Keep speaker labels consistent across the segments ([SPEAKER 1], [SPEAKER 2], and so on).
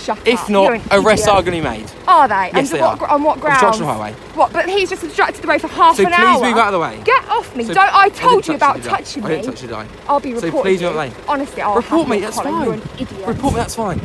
[SPEAKER 1] Shut up.
[SPEAKER 2] If not, arrests are going to be made.
[SPEAKER 1] Are they?
[SPEAKER 2] Yes, they are.
[SPEAKER 1] On what grounds?
[SPEAKER 2] Obstruction of highway.
[SPEAKER 1] What? But he's just obstructed the road for half an hour.
[SPEAKER 2] So please move out of the way.
[SPEAKER 1] Get off me. I told you about touching me.
[SPEAKER 2] I didn't touch you, did I?
[SPEAKER 1] I'll be reporting.
[SPEAKER 2] So please move out of the way.
[SPEAKER 1] Honestly, I'll
[SPEAKER 2] report me, that's fine.
[SPEAKER 1] You're an idiot.
[SPEAKER 2] Report me, that's fine.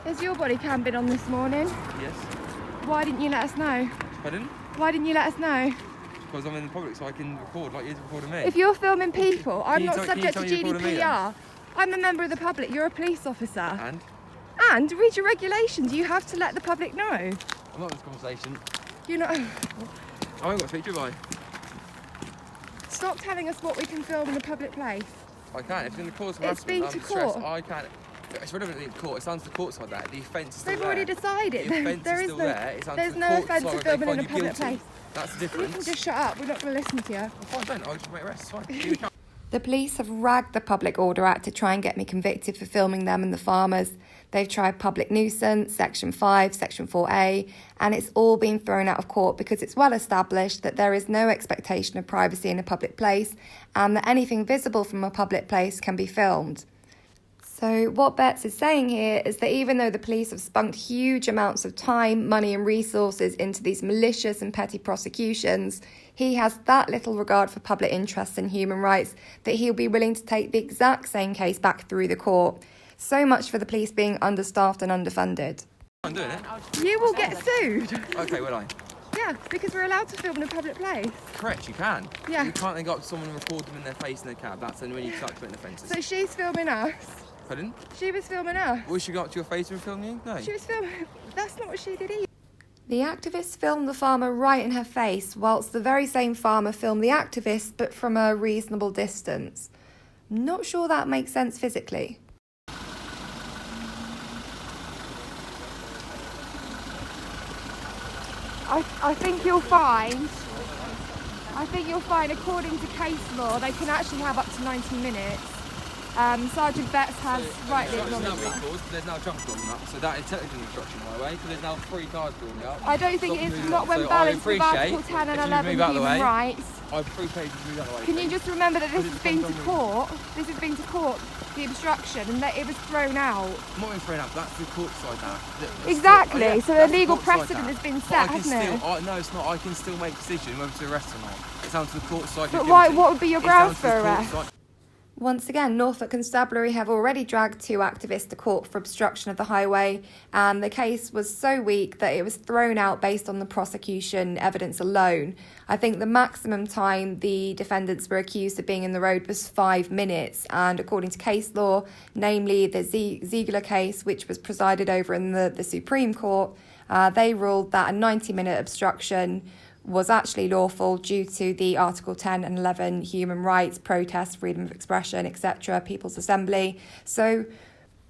[SPEAKER 1] Has your body cam been on this morning?
[SPEAKER 2] Yes.
[SPEAKER 1] Why didn't you let us know?
[SPEAKER 2] Pardon?
[SPEAKER 1] Why didn't you let us know?
[SPEAKER 2] Because I'm in the public, so I can record like you're recording me.
[SPEAKER 1] If you're filming people, I'm not subject to
[SPEAKER 2] GDPR.
[SPEAKER 1] GDPR. I'm a member of the public. You're a police officer.
[SPEAKER 2] And?
[SPEAKER 1] And read your regulations. You have to let the public know.
[SPEAKER 2] I'm not in this conversation.
[SPEAKER 1] You're not.
[SPEAKER 2] I haven't got to speak to you, have I?
[SPEAKER 1] Stop telling us what we can film in a public place.
[SPEAKER 2] I can't. If it's in the course of
[SPEAKER 1] It's been to court.
[SPEAKER 2] I can't. It's relevant in court. It's down to the court side that. The offence is still
[SPEAKER 1] They've
[SPEAKER 2] there.
[SPEAKER 1] already decided.
[SPEAKER 2] The offence is still there. It's down to the court
[SPEAKER 1] offence
[SPEAKER 2] side
[SPEAKER 1] of
[SPEAKER 2] where they
[SPEAKER 1] filming in a
[SPEAKER 2] find you
[SPEAKER 1] public
[SPEAKER 2] guilty.
[SPEAKER 1] place.
[SPEAKER 2] That's the
[SPEAKER 1] You
[SPEAKER 2] difference.
[SPEAKER 1] can just shut up. We're not going to listen to you.
[SPEAKER 2] Well, fine, don't. I'll just make arrests. It's fine.
[SPEAKER 3] The police have ragged the Public Order Act to try and get me convicted for filming them and the farmers. They've tried public nuisance, Section 5, Section 4A, and it's all been thrown out of court because it's well established that there is no expectation of privacy in a public place and that anything visible from a public place can be filmed. So what Betts is saying here is that even though the police have spunked huge amounts of time, money and resources into these malicious and petty prosecutions, he has that little regard for public interests and human rights that he'll be willing to take the exact same case back through the court. So much for the police being understaffed and underfunded.
[SPEAKER 2] I'm doing it.
[SPEAKER 1] You will get sued.
[SPEAKER 2] Okay, will I?
[SPEAKER 1] Yeah, because we're allowed to film in a public place.
[SPEAKER 2] Correct, you can.
[SPEAKER 1] Yeah.
[SPEAKER 2] You can't then go up to someone and record them in their face in their cab. That's then when you start committing offences.
[SPEAKER 1] So she's filming us.
[SPEAKER 2] Pardon?
[SPEAKER 1] She was filming us.
[SPEAKER 2] Will she go up to your face and film you? No.
[SPEAKER 1] She was filming. That's not what she did either.
[SPEAKER 3] The activist filmed the farmer right in her face, whilst the very same farmer filmed the activist, but from a reasonable distance. Not sure that makes sense physically.
[SPEAKER 1] I think you'll find, according to case law, they can actually have up to 90 minutes. Sergeant Betts has rightly acknowledged that.
[SPEAKER 2] There's now traffic on that, so that is technically an obstruction highway, because there's now 3 cars building up.
[SPEAKER 1] I don't think it is, not when balanced with Article 10 and 11 human rights.
[SPEAKER 2] I appreciate you move out of the way.
[SPEAKER 1] Can you just remember that this has been to court? This has been to court, the obstruction, and that it was thrown out.
[SPEAKER 2] I'm not being thrown out, that's the court side now.
[SPEAKER 1] Exactly, so a legal precedent has been set, hasn't it?
[SPEAKER 2] No, it's not. I can still make a decision whether to arrest or not. It's down to the court side.
[SPEAKER 1] But why? What would be your grounds for arrest?
[SPEAKER 3] Once again, Norfolk Constabulary have already dragged 2 activists to court for obstruction of the highway, and the case was so weak that it was thrown out based on the prosecution evidence alone. I think the maximum time the defendants were accused of being in the road was 5 minutes, and according to case law, namely the Ziegler case, which was presided over in the Supreme Court, they ruled that a 90-minute obstruction was actually lawful due to the Article 10 and 11 human rights, protest, freedom of expression, etc., People's Assembly. So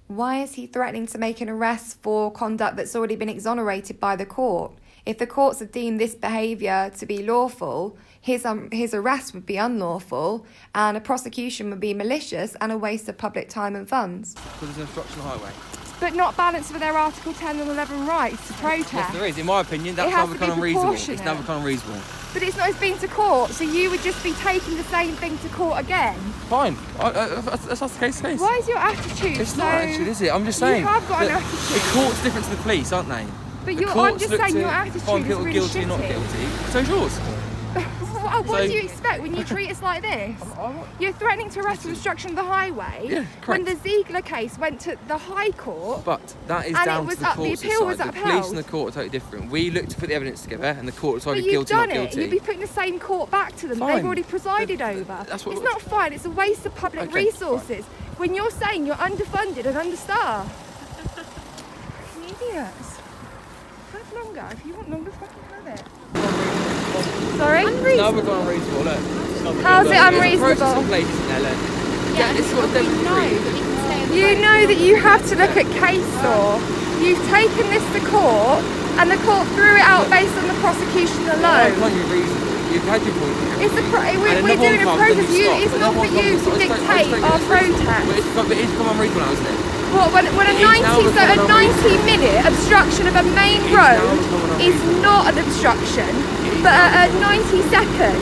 [SPEAKER 3] why is he threatening to make an arrest for conduct that's already been exonerated by the court? If the courts have deemed this behaviour to be lawful, his arrest would be unlawful and a prosecution would be malicious and a waste of public time and funds.
[SPEAKER 2] Because there's an obstruction highway.
[SPEAKER 1] But not balanced with their Article 10 and 11 rights to protest.
[SPEAKER 2] Yes, there is. In my opinion, that's now become unreasonable. It's now become unreasonable.
[SPEAKER 1] But it's been to court, so you would just be taking the same thing to court again.
[SPEAKER 2] Fine. That's the case.
[SPEAKER 1] Why is your attitude
[SPEAKER 2] It's not actually, is it? I'm just saying.
[SPEAKER 1] You have got an attitude.
[SPEAKER 2] The court's different to the police, aren't they?
[SPEAKER 1] But I'm just saying your attitude is really
[SPEAKER 2] guilty
[SPEAKER 1] shitty.
[SPEAKER 2] or not guilty. So is yours.
[SPEAKER 1] What do you expect when you treat us like this? You're threatening to arrest for obstruction of the highway.
[SPEAKER 2] Yeah, correct.
[SPEAKER 1] When the Ziegler case went to the High Court.
[SPEAKER 2] But that is
[SPEAKER 1] and
[SPEAKER 2] down
[SPEAKER 1] it was
[SPEAKER 2] to the
[SPEAKER 1] up,
[SPEAKER 2] court's
[SPEAKER 1] the appeal was
[SPEAKER 2] side.
[SPEAKER 1] upheld.
[SPEAKER 2] The police and the court are totally different. We looked to put the evidence together, and the court decided
[SPEAKER 1] but
[SPEAKER 2] guilty,
[SPEAKER 1] not
[SPEAKER 2] not guilty.
[SPEAKER 1] You'd be putting the same court back to them.
[SPEAKER 2] Fine.
[SPEAKER 1] They've already presided over.
[SPEAKER 2] That's what
[SPEAKER 1] it's not fine. It's a waste of public resources.
[SPEAKER 2] Fine.
[SPEAKER 1] When you're saying you're underfunded and understaffed. Idiots. Have longer. If you want longer, fucking have it. Sorry? Unreasonable.
[SPEAKER 2] No, we're going unreasonable, look.
[SPEAKER 1] How's it unreasonable?
[SPEAKER 2] There's a process in place, isn't there, look?
[SPEAKER 4] Yeah, it's what they know, but he can stay
[SPEAKER 1] You know that you have to look at case law. You've taken this to court, and the court threw it out based on the prosecution alone.
[SPEAKER 2] Can't you reason? You've had your point.
[SPEAKER 1] We're doing a protest. It's not for you to dictate our protest.
[SPEAKER 2] But it's come on recall now, isn't it?
[SPEAKER 1] What, when a 90-minute obstruction of a main road is not an obstruction, but a 90-second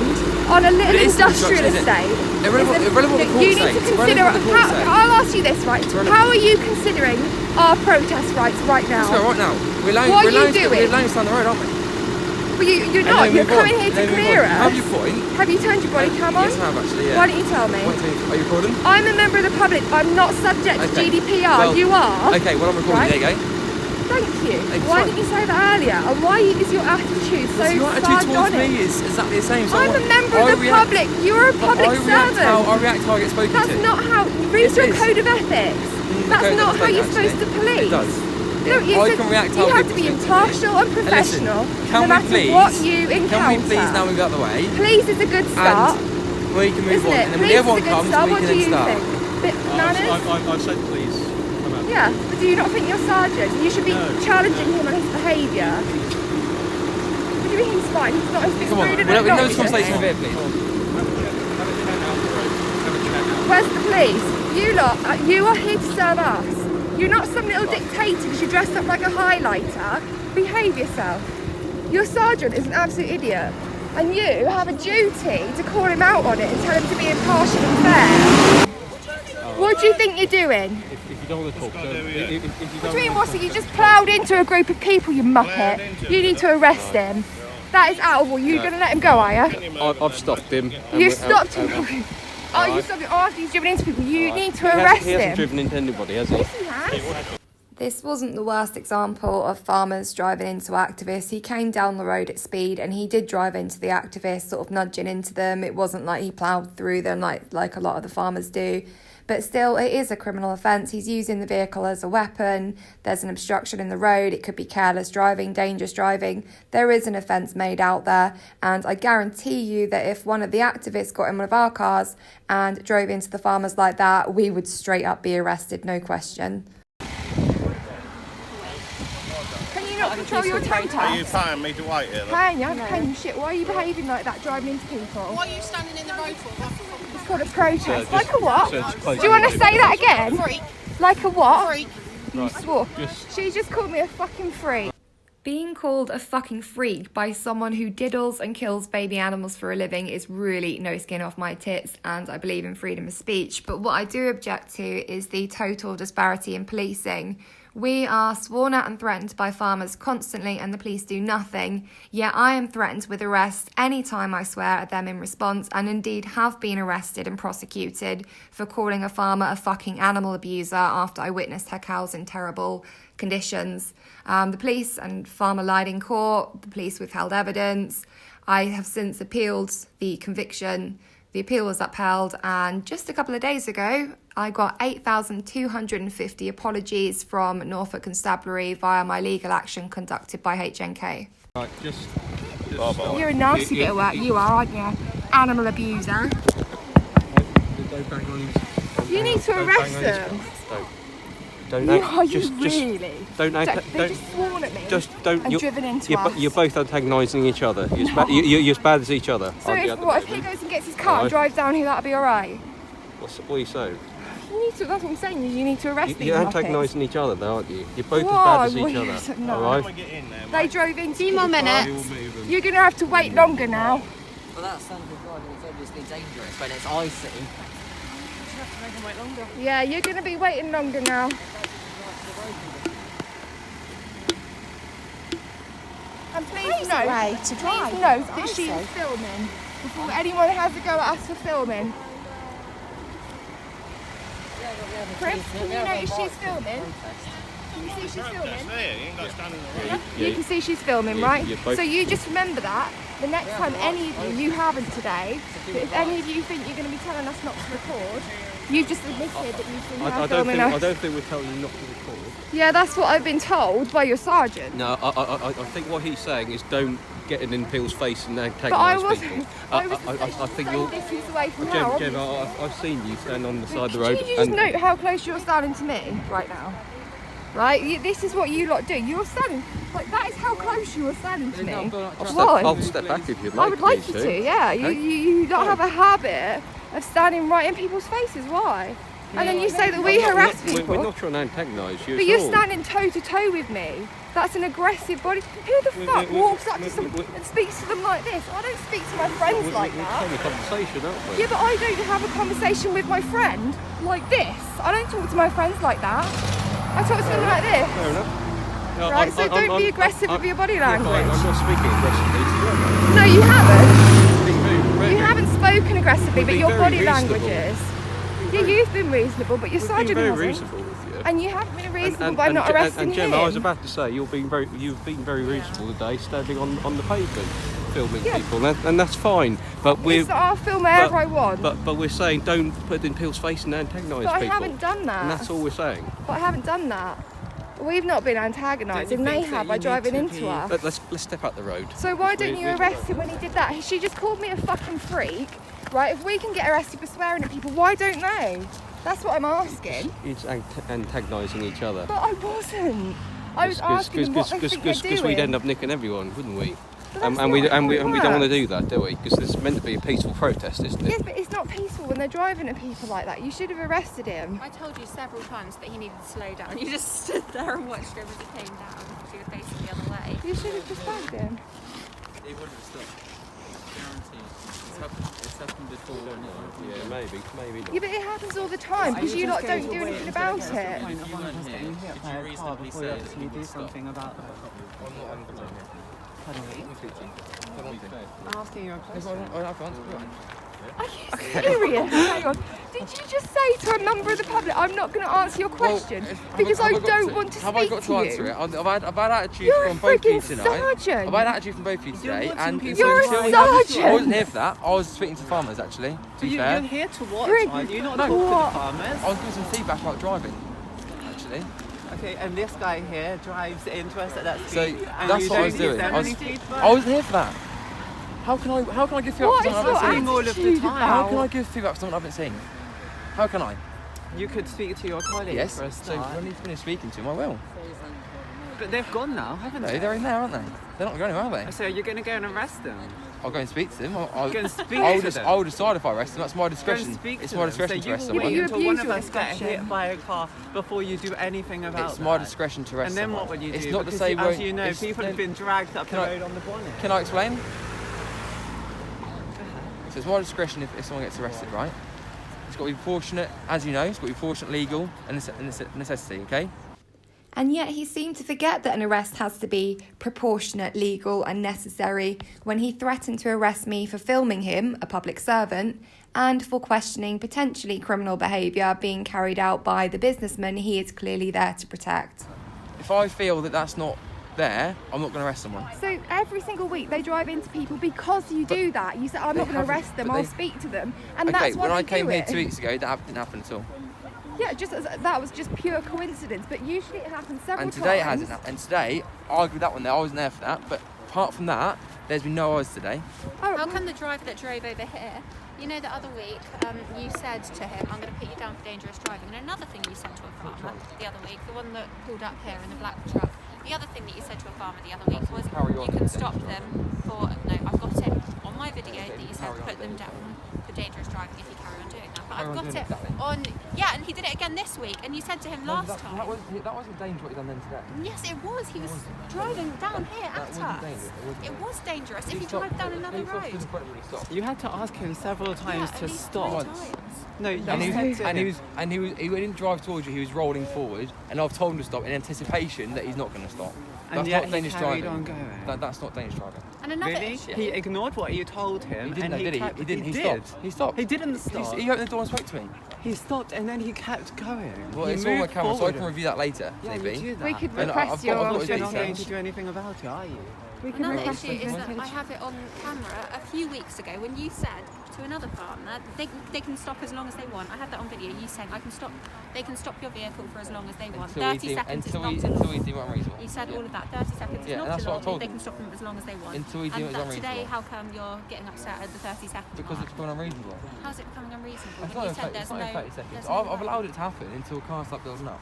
[SPEAKER 1] on a little industrial estate. You need to consider. I'll ask you this, right? How are you considering our protest rights right now?
[SPEAKER 2] Let's go right now.
[SPEAKER 1] What are you doing?
[SPEAKER 2] We're laying down the road, aren't we?
[SPEAKER 1] Well, you're not. You're coming here to clear us.
[SPEAKER 2] Have your point.
[SPEAKER 1] Have you turned your body cam on?
[SPEAKER 2] Yes, I have actually, yeah.
[SPEAKER 1] Why don't you tell me?
[SPEAKER 2] Are you recording?
[SPEAKER 1] I'm a member of the public. I'm not subject to GDPR.
[SPEAKER 2] Well,
[SPEAKER 1] you are.
[SPEAKER 2] Okay, well I'm recording.
[SPEAKER 1] Right?
[SPEAKER 2] There you go.
[SPEAKER 1] Thank you. Why didn't you say that earlier? And why is your attitude so
[SPEAKER 2] Your attitude towards
[SPEAKER 1] sardonic?
[SPEAKER 2] me is exactly the same. So
[SPEAKER 1] I'm a member of the public. You're a public servant.
[SPEAKER 2] I react how I get spoken to.
[SPEAKER 1] That's not how. Read your code of ethics. That's not how you're supposed to police.
[SPEAKER 2] It does.
[SPEAKER 1] No,
[SPEAKER 2] I can react how
[SPEAKER 1] you have to
[SPEAKER 2] people
[SPEAKER 1] be
[SPEAKER 2] speak to me.
[SPEAKER 1] impartial and professional,
[SPEAKER 2] Can
[SPEAKER 1] no matter what you encounter.
[SPEAKER 2] Can we please now move out the way?
[SPEAKER 1] Please is a good start.
[SPEAKER 2] And we can move on. And then when
[SPEAKER 1] Please
[SPEAKER 2] everyone
[SPEAKER 1] is a good
[SPEAKER 2] comes,
[SPEAKER 1] start.
[SPEAKER 2] we
[SPEAKER 1] What
[SPEAKER 2] can
[SPEAKER 1] do
[SPEAKER 2] then
[SPEAKER 1] you
[SPEAKER 2] start.
[SPEAKER 1] think? Bit manners?
[SPEAKER 4] I said please. Come out.
[SPEAKER 1] Yeah, but do you not think you're sergeant? You should be challenging him on his behaviour. What do you mean he's fine? He's not as big
[SPEAKER 2] Come on,
[SPEAKER 1] rude
[SPEAKER 2] we'll have this conversation over here, please.
[SPEAKER 1] Where's the police? You lot, you are here to serve us. You're not some little dictator because you're dressed up like a highlighter. Behave yourself. Your sergeant is an absolute idiot. And you have a duty to call him out on it and tell him to be impartial and fair. What do you think you're doing?
[SPEAKER 4] If you don't want to talk,
[SPEAKER 1] What do you mean, what's it? You just ploughed into a group of people, you muppet. You need to arrest him. That is out of order. You're going to let him go, are you?
[SPEAKER 4] I've stopped him.
[SPEAKER 1] You stopped him. Oh, you stopped him after he's driven into people. You need to arrest him.
[SPEAKER 4] He hasn't driven into anybody, has he?
[SPEAKER 1] Yes, he has.
[SPEAKER 3] This wasn't the worst example of farmers driving into activists. He came down the road at speed and he did drive into the activists, sort of nudging into them. It wasn't like he ploughed through them like a lot of the farmers do. But still, it is a criminal offence. He's using the vehicle as a weapon. There's an obstruction in the road. It could be careless driving, dangerous driving. There is an offence made out there. And I guarantee you that if one of the activists got in one of our cars and drove into the farmers like that, we would straight up be arrested, no question.
[SPEAKER 1] Can you not control your temper?
[SPEAKER 5] Are you paying me to wait here?
[SPEAKER 1] Paying you? I'm paying you shit. Why are you behaving like that, driving into people?
[SPEAKER 6] Why are you standing in the road for?
[SPEAKER 1] It's called a protest. Like a what?
[SPEAKER 4] so just close
[SPEAKER 1] Do you want to say that again?
[SPEAKER 6] Freak.
[SPEAKER 1] Like a what?
[SPEAKER 6] Freak.
[SPEAKER 1] You swore.
[SPEAKER 4] Just-
[SPEAKER 1] She just called me a fucking freak.
[SPEAKER 3] Being called a fucking freak by someone who diddles and kills baby animals for a living is really no skin off my tits, and I believe in freedom of speech. But what I do object to is the total disparity in policing. We are sworn at and threatened by farmers constantly and the police do nothing, yet I am threatened with arrest anytime I swear at them in response, and indeed have been arrested and prosecuted for calling a farmer a fucking animal abuser after I witnessed her cows in terrible conditions. The police and farmer lied in court, the police withheld evidence. I have since appealed the conviction. The appeal was upheld, and just a couple of days ago, I got 8,250 apologies from Norfolk Constabulary via my legal action conducted by HNK.
[SPEAKER 4] Right, just
[SPEAKER 1] You're a nasty bit of work, you are, aren't you? Animal abuser.
[SPEAKER 4] don't bang on his.
[SPEAKER 1] You need to arrest them.
[SPEAKER 4] Don't
[SPEAKER 1] Are you
[SPEAKER 4] just
[SPEAKER 1] really?
[SPEAKER 4] don't
[SPEAKER 1] They
[SPEAKER 4] don't
[SPEAKER 1] just sworn at me
[SPEAKER 4] just don't.
[SPEAKER 1] and driven into us.
[SPEAKER 4] You're both antagonising each other. You're as bad as each other.
[SPEAKER 1] So
[SPEAKER 4] aren't you,
[SPEAKER 1] if,
[SPEAKER 4] at the
[SPEAKER 1] what, if he
[SPEAKER 4] moment?
[SPEAKER 1] goes and gets his car and
[SPEAKER 4] Alright.
[SPEAKER 1] drives down here, that'll be alright?
[SPEAKER 4] What are you saying?
[SPEAKER 1] You need to, that's what I'm saying, you need to arrest these
[SPEAKER 4] You're
[SPEAKER 1] muppets.
[SPEAKER 4] antagonising each other, though, aren't you? You're both
[SPEAKER 1] Why?
[SPEAKER 4] as bad as each
[SPEAKER 1] Well,
[SPEAKER 4] other.
[SPEAKER 1] no.
[SPEAKER 4] All right.
[SPEAKER 1] They drove into
[SPEAKER 6] Few more
[SPEAKER 1] people.
[SPEAKER 6] minutes.
[SPEAKER 1] You're going to have to wait longer now.
[SPEAKER 7] Well, that standard driving is obviously dangerous when it's icy.
[SPEAKER 1] Yeah, you're going to be waiting longer now. And please note that she's filming before anyone has a go at us for filming. Chris, can you notice she's filming? Can you see she's filming? You can see she's filming, right?
[SPEAKER 4] you're both-
[SPEAKER 1] So you just remember that. The next time any of you haven't today, but if any of you think you're going to be telling us not to record, you've just admitted that you've seen her filming us.
[SPEAKER 4] I don't think we're telling you not to record.
[SPEAKER 1] Yeah, that's what I've been told by your sergeant.
[SPEAKER 4] No, I think what he's saying is don't getting in people's face and
[SPEAKER 1] But I
[SPEAKER 4] antagonising
[SPEAKER 1] wasn't.
[SPEAKER 4] people.
[SPEAKER 1] I was
[SPEAKER 4] I think
[SPEAKER 1] you're
[SPEAKER 4] you're.
[SPEAKER 1] distance away from
[SPEAKER 4] Jem,
[SPEAKER 1] now.
[SPEAKER 4] Jem, I've seen you stand on the side of the
[SPEAKER 1] Could
[SPEAKER 4] road.
[SPEAKER 1] you just note how close you're standing to me right now? Right, this is what you lot do. You're standing, like that is how close you are standing to me.
[SPEAKER 4] I'll step back if you'd like.
[SPEAKER 1] I would like you to, yeah.
[SPEAKER 4] Okay.
[SPEAKER 1] You don't have a habit of standing right in people's faces. Why? And then you say that we harass people.
[SPEAKER 4] We're not trying to antagonise you.
[SPEAKER 1] But
[SPEAKER 4] at
[SPEAKER 1] you're
[SPEAKER 4] all.
[SPEAKER 1] standing toe to toe with me. That's an aggressive body. Who the fuck walks up to someone and speaks to them like this? I don't speak to my friends like
[SPEAKER 4] We're
[SPEAKER 1] that.
[SPEAKER 4] having a conversation, aren't we?
[SPEAKER 1] Yeah, but I don't have a conversation with my friend like this. I don't talk to my friends like that. I talk to them like this.
[SPEAKER 4] Fair enough. No,
[SPEAKER 1] Right, so don't be aggressive with your body
[SPEAKER 4] Yeah, but
[SPEAKER 1] language.
[SPEAKER 4] I'm not speaking aggressively to you.
[SPEAKER 1] No, you haven't.
[SPEAKER 4] Being very-
[SPEAKER 1] You haven't spoken aggressively, but
[SPEAKER 4] being
[SPEAKER 1] your
[SPEAKER 4] very
[SPEAKER 1] body
[SPEAKER 4] reasonable.
[SPEAKER 1] language is. Yeah, you've been reasonable, but your
[SPEAKER 4] We've
[SPEAKER 1] sergeant
[SPEAKER 4] been very
[SPEAKER 1] hasn't.
[SPEAKER 4] reasonable with you.
[SPEAKER 1] And you haven't been reasonable by not
[SPEAKER 4] Jem-
[SPEAKER 1] arresting
[SPEAKER 4] and Jem,
[SPEAKER 1] him.
[SPEAKER 4] I was about to say you've been very reasonable today, standing on the pavement, filming
[SPEAKER 1] Yeah.
[SPEAKER 4] people, and that's fine. But
[SPEAKER 1] It's not, I'll film wherever I want.
[SPEAKER 4] But we're saying don't put it in people's face and antagonise
[SPEAKER 1] But I
[SPEAKER 4] people.
[SPEAKER 1] haven't done that.
[SPEAKER 4] And that's all we're saying.
[SPEAKER 1] But I haven't done that. We've not been antagonising. They have by driving into us.
[SPEAKER 4] But let's step out the road.
[SPEAKER 1] So why don't you
[SPEAKER 4] We-
[SPEAKER 1] arrest him when he did that? She just called me a fucking freak, right? If we can get arrested for swearing at people, why don't they? That's what I'm asking.
[SPEAKER 4] It's antagonising each other.
[SPEAKER 1] But I wasn't. I was asking them what they think they're
[SPEAKER 4] Because
[SPEAKER 1] doing.
[SPEAKER 4] we'd end up nicking everyone, wouldn't we?
[SPEAKER 1] But
[SPEAKER 4] And
[SPEAKER 1] that's
[SPEAKER 4] we
[SPEAKER 1] not how it
[SPEAKER 4] don't want to
[SPEAKER 1] works.
[SPEAKER 4] do that, do we? Because it's meant to be a peaceful protest, isn't it?
[SPEAKER 1] Yes, but it's not peaceful when they're driving at people like that. You should have arrested him.
[SPEAKER 6] I told you several times that he needed to slow down. You just stood there and watched him as he came down because you were facing the other way.
[SPEAKER 1] You should have just bagged him.
[SPEAKER 2] He wouldn't have stopped. Guaranteed. It's happened before.
[SPEAKER 4] Yeah, maybe not.
[SPEAKER 1] Yeah, but it happens all the time because you lot don't do anything about it.
[SPEAKER 2] If you weren't here, could you reasonably say that he would stop?
[SPEAKER 5] something about that. Asking your question.
[SPEAKER 1] Are you serious? Hang on. Did you just say to a member of the public, I'm not going to answer your question because I don't want to
[SPEAKER 2] Have I
[SPEAKER 1] speak
[SPEAKER 2] got
[SPEAKER 1] to
[SPEAKER 2] to answer
[SPEAKER 1] you?
[SPEAKER 2] it? I've had attitude
[SPEAKER 1] You're a
[SPEAKER 2] from both of you
[SPEAKER 1] freaking
[SPEAKER 2] tonight.
[SPEAKER 1] sergeant.
[SPEAKER 2] I've had attitude from both of you today, and it's
[SPEAKER 1] You're a
[SPEAKER 2] until-
[SPEAKER 1] sergeant.
[SPEAKER 2] I wasn't here for that. I was speaking to farmers actually. To be fair,
[SPEAKER 5] You're here to watch,
[SPEAKER 1] You're-
[SPEAKER 5] aren't you? Not
[SPEAKER 2] No.
[SPEAKER 5] talk to the
[SPEAKER 1] What?
[SPEAKER 5] farmers.
[SPEAKER 2] I was giving some feedback about driving. Actually,
[SPEAKER 5] Okay, and this guy here drives into us at that
[SPEAKER 2] so
[SPEAKER 5] speed. and
[SPEAKER 2] that's
[SPEAKER 5] you
[SPEAKER 2] what I was
[SPEAKER 5] don't give
[SPEAKER 2] doing.
[SPEAKER 5] them
[SPEAKER 2] I was,
[SPEAKER 5] any feedback?
[SPEAKER 2] I wasn't here for that. How can I give feedback
[SPEAKER 1] What
[SPEAKER 2] for
[SPEAKER 1] is
[SPEAKER 2] something
[SPEAKER 1] your
[SPEAKER 2] I haven't seen?
[SPEAKER 5] all of the
[SPEAKER 1] attitude
[SPEAKER 5] time.
[SPEAKER 2] How
[SPEAKER 1] about?
[SPEAKER 2] can I give feedback for something I haven't seen? How can I?
[SPEAKER 5] You could speak to your colleagues
[SPEAKER 2] Yes.
[SPEAKER 5] for a
[SPEAKER 2] So
[SPEAKER 5] start.
[SPEAKER 2] when he's finished speaking to him, I will.
[SPEAKER 5] But they've gone now, haven't
[SPEAKER 2] No,
[SPEAKER 5] they?
[SPEAKER 2] they're in there, aren't they? They're not going anywhere, are they?
[SPEAKER 5] So you're going to go and arrest them?
[SPEAKER 2] I'll go and speak to them.
[SPEAKER 5] Go and speak
[SPEAKER 2] I'll
[SPEAKER 5] to them.
[SPEAKER 2] I'll decide if I arrest them. That's my
[SPEAKER 5] Go and
[SPEAKER 2] discretion.
[SPEAKER 5] speak
[SPEAKER 2] It's
[SPEAKER 5] to
[SPEAKER 2] my
[SPEAKER 5] them.
[SPEAKER 2] discretion
[SPEAKER 5] So
[SPEAKER 2] to
[SPEAKER 5] you
[SPEAKER 2] arrest
[SPEAKER 5] will
[SPEAKER 2] someone.
[SPEAKER 5] wait
[SPEAKER 1] you
[SPEAKER 5] until
[SPEAKER 1] abuse
[SPEAKER 5] one of
[SPEAKER 1] your
[SPEAKER 5] us get
[SPEAKER 1] discretion.
[SPEAKER 5] hit by a car before you do anything about
[SPEAKER 2] It's
[SPEAKER 5] that.
[SPEAKER 2] my discretion to arrest
[SPEAKER 5] And then
[SPEAKER 2] someone.
[SPEAKER 5] what would you do?
[SPEAKER 2] It's not to
[SPEAKER 5] Because
[SPEAKER 2] say
[SPEAKER 5] as you know,
[SPEAKER 2] it's-
[SPEAKER 5] people have been dragged up the
[SPEAKER 2] Can I-
[SPEAKER 5] road on the bonnet.
[SPEAKER 2] Can I explain? So it's my discretion if someone gets arrested, right? It's got to be proportionate, as you know. It's got to be proportionate, legal, and necessity. Okay.
[SPEAKER 3] And yet he seemed to forget that an arrest has to be proportionate, legal and necessary when he threatened to arrest me for filming him, a public servant, and for questioning potentially criminal behaviour being carried out by the businessman he is clearly there to protect.
[SPEAKER 2] If I feel that that's not there, I'm not going to arrest someone.
[SPEAKER 1] So every single week they drive into people because you do that. You say, I'm not
[SPEAKER 2] they
[SPEAKER 1] going to
[SPEAKER 2] haven't-
[SPEAKER 1] arrest them,
[SPEAKER 2] but
[SPEAKER 1] I'll
[SPEAKER 2] they-
[SPEAKER 1] speak to them. And
[SPEAKER 2] Okay,
[SPEAKER 1] that's why
[SPEAKER 2] when I
[SPEAKER 1] they
[SPEAKER 2] came
[SPEAKER 1] do
[SPEAKER 2] here
[SPEAKER 1] it.
[SPEAKER 2] 2 weeks ago, that didn't happen at all.
[SPEAKER 1] Yeah, that was just pure coincidence, but usually it happens several
[SPEAKER 2] And today it
[SPEAKER 1] times.
[SPEAKER 2] hasn't happened. And today, I argued that one there. I wasn't there for that. But apart from that, there's been no others today.
[SPEAKER 1] Oh,
[SPEAKER 6] How come the driver that drove over here, you know, the other week you said to him, I'm going to put you down for dangerous driving. And another thing you said to a farmer the other week, the one that pulled up here in the black truck, the other thing that you said to a farmer the other week was you can stop them for, no, I've got it on my video that you said put them down for dangerous driving if you carry on doing that. But I've got it on, yeah, and he did it again this week, and you said to him last time.
[SPEAKER 2] That wasn't dangerous what he done then today.
[SPEAKER 6] Yes, it was. He was driving down here at us. It was dangerous if you drive down another road.
[SPEAKER 5] You had to ask him several times
[SPEAKER 6] Yeah, at
[SPEAKER 5] to
[SPEAKER 6] least
[SPEAKER 5] stop.
[SPEAKER 6] 3 times.
[SPEAKER 5] No, you
[SPEAKER 2] And he
[SPEAKER 5] said to
[SPEAKER 2] was,
[SPEAKER 5] him.
[SPEAKER 2] he didn't drive towards you. He was rolling forward, and I've told him to stop in anticipation that he's not going to stop.
[SPEAKER 5] And
[SPEAKER 2] That's
[SPEAKER 5] yet
[SPEAKER 2] not
[SPEAKER 5] he
[SPEAKER 2] dangerous
[SPEAKER 5] carried
[SPEAKER 2] driving.
[SPEAKER 5] on going.
[SPEAKER 2] That's not dangerous driving.
[SPEAKER 6] And another
[SPEAKER 5] Really?
[SPEAKER 6] issue.
[SPEAKER 5] He ignored what you told him,
[SPEAKER 2] He didn't,
[SPEAKER 5] and
[SPEAKER 2] though,
[SPEAKER 5] he
[SPEAKER 2] did he?
[SPEAKER 5] kept.
[SPEAKER 2] He didn't. He
[SPEAKER 5] did.
[SPEAKER 2] stopped. He stopped.
[SPEAKER 5] He didn't stop.
[SPEAKER 2] He opened the door and spoke to me.
[SPEAKER 5] He stopped, and then he kept going.
[SPEAKER 2] Well,
[SPEAKER 5] He
[SPEAKER 2] it's all on
[SPEAKER 5] moved
[SPEAKER 2] camera, so I
[SPEAKER 5] forward.
[SPEAKER 2] can review that later.
[SPEAKER 5] Yeah,
[SPEAKER 2] if
[SPEAKER 5] you
[SPEAKER 2] need be.
[SPEAKER 5] do that.
[SPEAKER 1] we could
[SPEAKER 2] And
[SPEAKER 1] request
[SPEAKER 2] I've got
[SPEAKER 1] your...
[SPEAKER 2] his
[SPEAKER 5] You're not going
[SPEAKER 2] details.
[SPEAKER 5] to do anything about it, are you?
[SPEAKER 1] We can
[SPEAKER 6] Another
[SPEAKER 1] request
[SPEAKER 6] issue is
[SPEAKER 1] something.
[SPEAKER 6] that I have it on camera a few weeks ago when you said to another farm. They can stop as long as they want. I had that on video. You saying they can stop your vehicle for as long as they want. 30 seconds is not a law.
[SPEAKER 2] Until we deem it unreasonable.
[SPEAKER 6] You said all of that. 30 seconds is
[SPEAKER 2] Yeah,
[SPEAKER 6] not
[SPEAKER 2] that's
[SPEAKER 6] a
[SPEAKER 2] what
[SPEAKER 6] law.
[SPEAKER 2] I told
[SPEAKER 6] They
[SPEAKER 2] them.
[SPEAKER 6] can stop them as long as they want.
[SPEAKER 2] Until we deem it
[SPEAKER 6] and
[SPEAKER 2] unreasonable.
[SPEAKER 6] today, how come you're getting upset at the 30 seconds
[SPEAKER 2] Because
[SPEAKER 6] mark?
[SPEAKER 2] it's becoming unreasonable.
[SPEAKER 6] How's it becoming unreasonable?
[SPEAKER 2] It's
[SPEAKER 6] When
[SPEAKER 2] not
[SPEAKER 6] you
[SPEAKER 2] in
[SPEAKER 6] said
[SPEAKER 2] 30,
[SPEAKER 6] there's
[SPEAKER 2] it's not in 30 seconds.
[SPEAKER 6] there's no
[SPEAKER 2] I've allowed it to happen until cars start building up.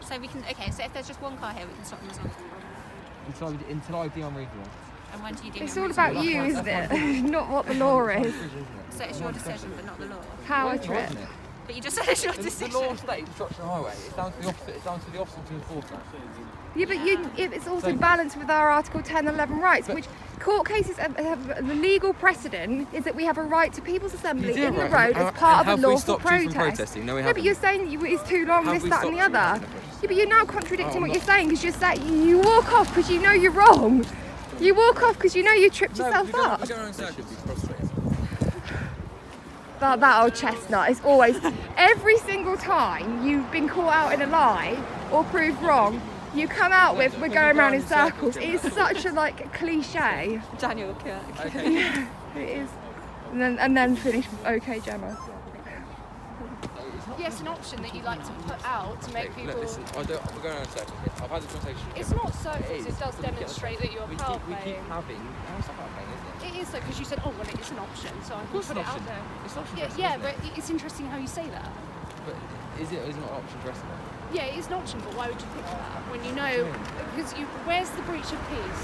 [SPEAKER 6] So we can, okay, so if there's just one car here, we can stop them as long as we want.
[SPEAKER 2] Until I deem unreasonable.
[SPEAKER 6] And when do you do
[SPEAKER 1] It's
[SPEAKER 6] it
[SPEAKER 1] all about you, isn't it? Not what the law is.
[SPEAKER 6] So it's your decision, but not the law.
[SPEAKER 1] Power trip.
[SPEAKER 6] But you just said it's your
[SPEAKER 2] The
[SPEAKER 6] decision.
[SPEAKER 2] law states obstruction of the highway. It's down to the officer. It's down to the officer to enforce that.
[SPEAKER 1] Yeah, but it's also balanced with our Article 10 and 11 rights, which court cases have the legal precedent is that we have a right to people's assembly in the road as part of a lawful protest.
[SPEAKER 2] Protesting? No, we
[SPEAKER 1] Yeah,
[SPEAKER 2] haven't.
[SPEAKER 1] but you're saying it's too long,
[SPEAKER 2] Have
[SPEAKER 1] this,
[SPEAKER 2] we
[SPEAKER 1] that, and the
[SPEAKER 2] stopped you
[SPEAKER 1] other.
[SPEAKER 2] from protesting?
[SPEAKER 1] Yeah, but you're now contradicting what
[SPEAKER 2] I'm
[SPEAKER 1] you're saying because you're saying you walk off because you know you're wrong. You walk off because you know you tripped yourself up.
[SPEAKER 2] We're going around circles.
[SPEAKER 1] That old chestnut is always, every single time you've been caught out in a lie or proved wrong, you come out with we're going around in circles. It's such a cliche.
[SPEAKER 6] Daniel Kirk.
[SPEAKER 2] Okay.
[SPEAKER 1] It is. And then finish with okay, Gemma.
[SPEAKER 8] Yes, an option that you like to put out to make people.
[SPEAKER 2] Look, listen, we're going around circles here. I've had the conversation.
[SPEAKER 8] It's not circles. It does demonstrate that you're power
[SPEAKER 2] We keep
[SPEAKER 8] playing.
[SPEAKER 2] having. Oh, it's not power playing, isn't it?
[SPEAKER 8] It is though, because you said, oh well, it's an option, so I
[SPEAKER 2] Of
[SPEAKER 8] can
[SPEAKER 2] course
[SPEAKER 8] put
[SPEAKER 2] it's
[SPEAKER 8] it
[SPEAKER 2] an
[SPEAKER 8] out
[SPEAKER 2] option.
[SPEAKER 8] there.
[SPEAKER 2] It's an option.
[SPEAKER 8] Yeah, but it's interesting how you say that.
[SPEAKER 2] But is it not an option to rest of it?
[SPEAKER 8] Yeah, it is an option, but why would you pick that when you know? Because where's the breach of peace?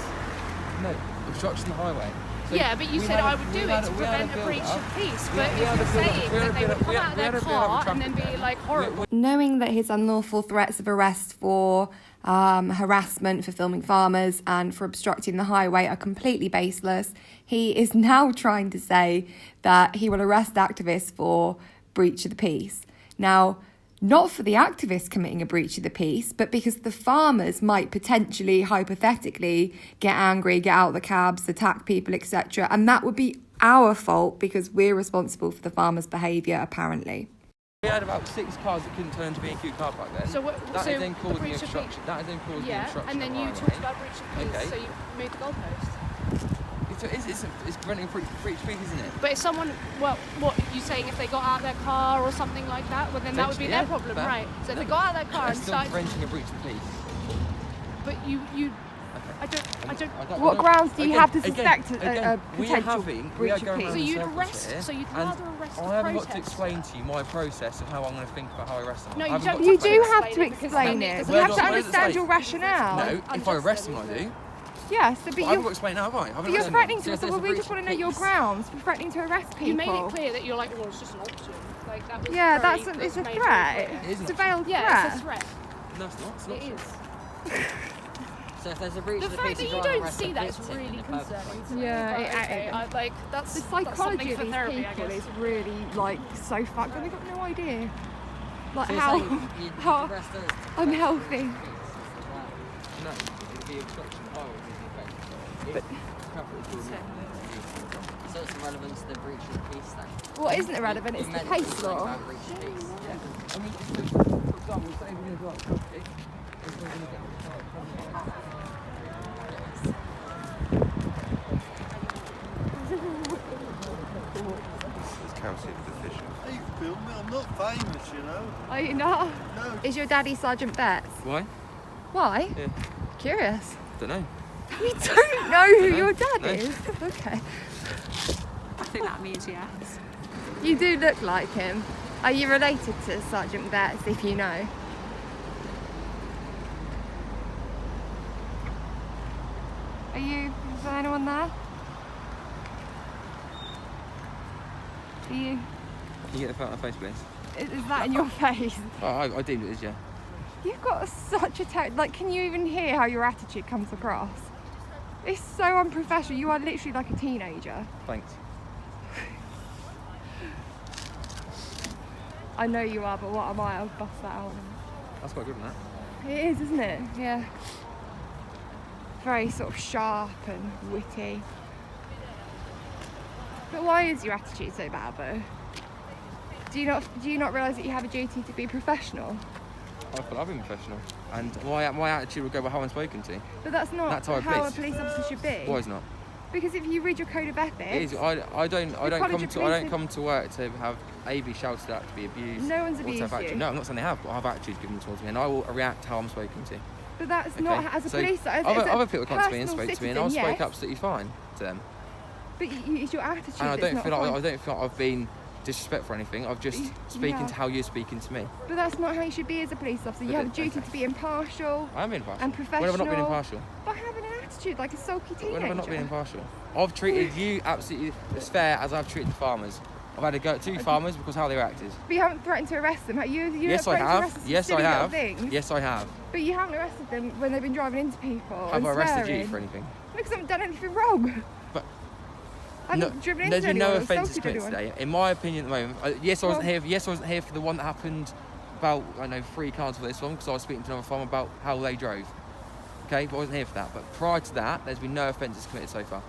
[SPEAKER 2] No, obstruction of the highway. So
[SPEAKER 8] Yeah, but you
[SPEAKER 2] we
[SPEAKER 8] said
[SPEAKER 2] had
[SPEAKER 8] I
[SPEAKER 2] a-
[SPEAKER 8] would
[SPEAKER 2] we
[SPEAKER 8] do
[SPEAKER 2] had
[SPEAKER 8] it to
[SPEAKER 2] we had
[SPEAKER 8] prevent a breach
[SPEAKER 2] build-up.
[SPEAKER 8] of peace.
[SPEAKER 2] We
[SPEAKER 8] But
[SPEAKER 2] had
[SPEAKER 8] if
[SPEAKER 2] a
[SPEAKER 8] you're
[SPEAKER 2] build-up.
[SPEAKER 8] saying
[SPEAKER 2] We had
[SPEAKER 8] that
[SPEAKER 2] a
[SPEAKER 8] they would
[SPEAKER 2] build-up.
[SPEAKER 8] come out of
[SPEAKER 2] We
[SPEAKER 8] their
[SPEAKER 2] had a build-up
[SPEAKER 8] car
[SPEAKER 2] of
[SPEAKER 8] and then
[SPEAKER 2] traffic
[SPEAKER 8] be
[SPEAKER 2] then.
[SPEAKER 8] like horrible.
[SPEAKER 3] Knowing that his unlawful threats of arrest for harassment for filming farmers and for obstructing the highway are completely baseless, he is now trying to say that he will arrest activists for breach of the peace. Now, not for the activists committing a breach of the peace, but because the farmers might potentially, hypothetically, get angry, get out the cabs, attack people, etc. And that would be our fault because we're responsible for the farmers' behaviour, apparently.
[SPEAKER 2] We had about 6 cars that couldn't turn into B&Q car park then.
[SPEAKER 8] So what?
[SPEAKER 2] That
[SPEAKER 8] so
[SPEAKER 2] is then
[SPEAKER 8] the
[SPEAKER 2] causing
[SPEAKER 8] breach of
[SPEAKER 2] obstruction.
[SPEAKER 8] peace.
[SPEAKER 2] That is then causing
[SPEAKER 8] Yeah,
[SPEAKER 2] obstruction.
[SPEAKER 8] and then
[SPEAKER 2] of
[SPEAKER 8] you
[SPEAKER 2] the
[SPEAKER 8] talked
[SPEAKER 2] highway.
[SPEAKER 8] about breach of peace,
[SPEAKER 2] Okay.
[SPEAKER 8] so you moved the goalpost.
[SPEAKER 2] It's preventing breach of peace, isn't it?
[SPEAKER 8] But if someone, well, what you saying? If they got out of their car or something like that, well, then that would be their problem,
[SPEAKER 2] but-
[SPEAKER 8] right? So if they got out of their car
[SPEAKER 2] That's
[SPEAKER 8] and
[SPEAKER 2] still
[SPEAKER 8] started,
[SPEAKER 2] preventing a breach of peace.
[SPEAKER 8] but I don't.
[SPEAKER 1] What grounds do you have to
[SPEAKER 2] again,
[SPEAKER 1] suspect a
[SPEAKER 2] we are
[SPEAKER 1] potential
[SPEAKER 2] we
[SPEAKER 1] breach
[SPEAKER 2] are
[SPEAKER 1] of
[SPEAKER 2] going
[SPEAKER 1] peace?
[SPEAKER 2] around
[SPEAKER 8] So
[SPEAKER 2] in
[SPEAKER 8] you'd
[SPEAKER 2] circles
[SPEAKER 8] arrest.
[SPEAKER 2] here,
[SPEAKER 8] So you'd
[SPEAKER 2] and
[SPEAKER 8] rather arrest the
[SPEAKER 2] I haven't got to
[SPEAKER 8] protest.
[SPEAKER 2] explain to you my process of how I'm going to think about how I arrest someone.
[SPEAKER 8] No,
[SPEAKER 2] I
[SPEAKER 8] you
[SPEAKER 2] haven't
[SPEAKER 8] don't.
[SPEAKER 2] got
[SPEAKER 1] You
[SPEAKER 2] to
[SPEAKER 1] do
[SPEAKER 2] explain
[SPEAKER 1] have to explain it. You
[SPEAKER 8] Where
[SPEAKER 1] have
[SPEAKER 8] does-
[SPEAKER 1] to
[SPEAKER 8] where
[SPEAKER 2] does it
[SPEAKER 1] understand
[SPEAKER 2] say?
[SPEAKER 1] your rationale.
[SPEAKER 2] No, if I arrest someone, I do.
[SPEAKER 1] Yes, but
[SPEAKER 2] But I haven't got to
[SPEAKER 1] you're,
[SPEAKER 2] explain that, have I?
[SPEAKER 1] but you're threatening to us. Well, we just want to know your grounds. We're threatening to arrest people.
[SPEAKER 8] You made it clear that you're like, well, it's just an option. Like that was.
[SPEAKER 1] Yeah,
[SPEAKER 8] very,
[SPEAKER 1] it's a
[SPEAKER 8] made
[SPEAKER 1] threat.
[SPEAKER 8] very clear.
[SPEAKER 2] It is
[SPEAKER 1] It's a
[SPEAKER 2] an
[SPEAKER 1] veiled
[SPEAKER 8] Yeah, it's a
[SPEAKER 1] threat.
[SPEAKER 8] threat.
[SPEAKER 2] No, it's not. It's not.
[SPEAKER 8] It is.
[SPEAKER 7] So if there's a breach
[SPEAKER 8] The
[SPEAKER 7] of the
[SPEAKER 8] fact
[SPEAKER 7] peace,
[SPEAKER 8] that
[SPEAKER 7] you'd
[SPEAKER 8] you
[SPEAKER 7] rather
[SPEAKER 8] don't
[SPEAKER 7] arrest
[SPEAKER 8] see
[SPEAKER 7] the
[SPEAKER 8] that is
[SPEAKER 7] victim
[SPEAKER 8] really
[SPEAKER 7] than the perpetrator.
[SPEAKER 8] concerning to me.
[SPEAKER 1] Yeah,
[SPEAKER 8] but okay,
[SPEAKER 1] it-
[SPEAKER 8] that's
[SPEAKER 1] The
[SPEAKER 8] something
[SPEAKER 1] psychology
[SPEAKER 8] for
[SPEAKER 1] of these
[SPEAKER 8] therapy, I
[SPEAKER 1] people
[SPEAKER 8] guess.
[SPEAKER 1] is really so fucked, and they've got no idea, like
[SPEAKER 7] So you're
[SPEAKER 1] how
[SPEAKER 7] saying you'd
[SPEAKER 1] how
[SPEAKER 7] arrest us?
[SPEAKER 1] unhealthy.
[SPEAKER 2] No, it'd be obstruction of the highway is the effect. If traffic is causing
[SPEAKER 7] So it's irrelevant to the breach of the peace then?
[SPEAKER 1] What isn't irrelevant?
[SPEAKER 7] You
[SPEAKER 1] It's the
[SPEAKER 7] meant
[SPEAKER 1] case
[SPEAKER 7] something
[SPEAKER 1] law.
[SPEAKER 7] about breach of peace.
[SPEAKER 2] I mean, for example, say we're going to go up traffic, if we're going to get
[SPEAKER 9] It's calcium deficient.
[SPEAKER 10] Hey, film me. I'm not famous, you know.
[SPEAKER 1] Are you not?
[SPEAKER 10] No.
[SPEAKER 1] Is your daddy Sergeant Betts?
[SPEAKER 2] Why?
[SPEAKER 1] Why?
[SPEAKER 2] Yeah.
[SPEAKER 1] Curious.
[SPEAKER 2] Don't know.
[SPEAKER 1] You don't know who your dad
[SPEAKER 2] No.
[SPEAKER 1] is? Okay.
[SPEAKER 6] I think that means yes.
[SPEAKER 1] You do look like him. Are you related to Sergeant Betts, if you know? Are you? Is there anyone there? Are you?
[SPEAKER 2] Can you get the phone on my face, please?
[SPEAKER 1] Is that in your face?
[SPEAKER 2] Oh, I deemed it as, yeah.
[SPEAKER 1] You've got such a like. Can you even hear how your attitude comes across? It's so unprofessional. You are literally like a teenager.
[SPEAKER 2] Thanks.
[SPEAKER 1] I know you are, but what am I? I'll bust that out.
[SPEAKER 2] That's quite good, isn't it?
[SPEAKER 1] It is, isn't it? Yeah. Very sort of sharp and witty. But why is your attitude so bad, though? Do you not realise that you have a duty to be professional?
[SPEAKER 2] I feel I've been professional. And my attitude will go by how I'm spoken to.
[SPEAKER 1] But that's not
[SPEAKER 2] That's how
[SPEAKER 1] how
[SPEAKER 2] a
[SPEAKER 1] a police officer should be.
[SPEAKER 2] Why is not?
[SPEAKER 1] Because if you read your code of ethics,
[SPEAKER 2] It is. I don't
[SPEAKER 1] College of
[SPEAKER 2] come to work to have A, be shouted at, to be abused.
[SPEAKER 1] No one's
[SPEAKER 2] or to
[SPEAKER 1] abused
[SPEAKER 2] have attitude.
[SPEAKER 1] you.
[SPEAKER 2] No, I'm not saying they have, but I have attitudes given towards me, and I will react how I'm spoken to.
[SPEAKER 1] But that's
[SPEAKER 2] Okay?
[SPEAKER 1] not as a
[SPEAKER 2] So
[SPEAKER 1] police. As
[SPEAKER 2] other
[SPEAKER 1] a
[SPEAKER 2] people come to me and
[SPEAKER 1] personal
[SPEAKER 2] spoke to me, and I
[SPEAKER 1] citizen,
[SPEAKER 2] spoke
[SPEAKER 1] yes.
[SPEAKER 2] absolutely fine to them.
[SPEAKER 1] But it's your attitude.
[SPEAKER 2] And I
[SPEAKER 1] that's
[SPEAKER 2] don't
[SPEAKER 1] not
[SPEAKER 2] feel like
[SPEAKER 1] fine.
[SPEAKER 2] I've been disrespectful or anything. I've just speaking
[SPEAKER 1] have.
[SPEAKER 2] to how you're speaking to me.
[SPEAKER 1] But that's not how you should be as a police officer. You
[SPEAKER 2] But
[SPEAKER 1] have a duty to be impartial
[SPEAKER 2] I am being impartial.
[SPEAKER 1] and
[SPEAKER 2] When have I not been
[SPEAKER 1] professional.
[SPEAKER 2] impartial?
[SPEAKER 1] By having an attitude like a sulky teenager.
[SPEAKER 2] When have I not been impartial? I've treated you absolutely as fair as I've treated the farmers. I've had to go at 2 farmers because how they reacted.
[SPEAKER 1] But you haven't threatened to arrest them. You
[SPEAKER 2] Yes, I
[SPEAKER 1] threatened to arrest
[SPEAKER 2] have.
[SPEAKER 1] them for
[SPEAKER 2] Yes, I
[SPEAKER 1] silly little
[SPEAKER 2] have.
[SPEAKER 1] things.
[SPEAKER 2] Yes, I have.
[SPEAKER 1] But you haven't arrested them when they've been driving into people.
[SPEAKER 2] Have
[SPEAKER 1] and
[SPEAKER 2] I arrested
[SPEAKER 1] swearing.
[SPEAKER 2] you for anything?
[SPEAKER 1] Because I haven't done anything wrong.
[SPEAKER 2] But
[SPEAKER 1] I haven't driven into
[SPEAKER 2] there's been
[SPEAKER 1] anyone
[SPEAKER 2] no
[SPEAKER 1] or
[SPEAKER 2] offences
[SPEAKER 1] assaulted
[SPEAKER 2] committed
[SPEAKER 1] anyone.
[SPEAKER 2] today. In my opinion, at the moment, yes, I wasn't
[SPEAKER 1] Well-
[SPEAKER 2] here. Yes, I wasn't here for the one that happened about 3 cars for this one because I was speaking to another farmer about how they drove. Okay, but I wasn't here for that. But prior to that, there's been no offences committed so far.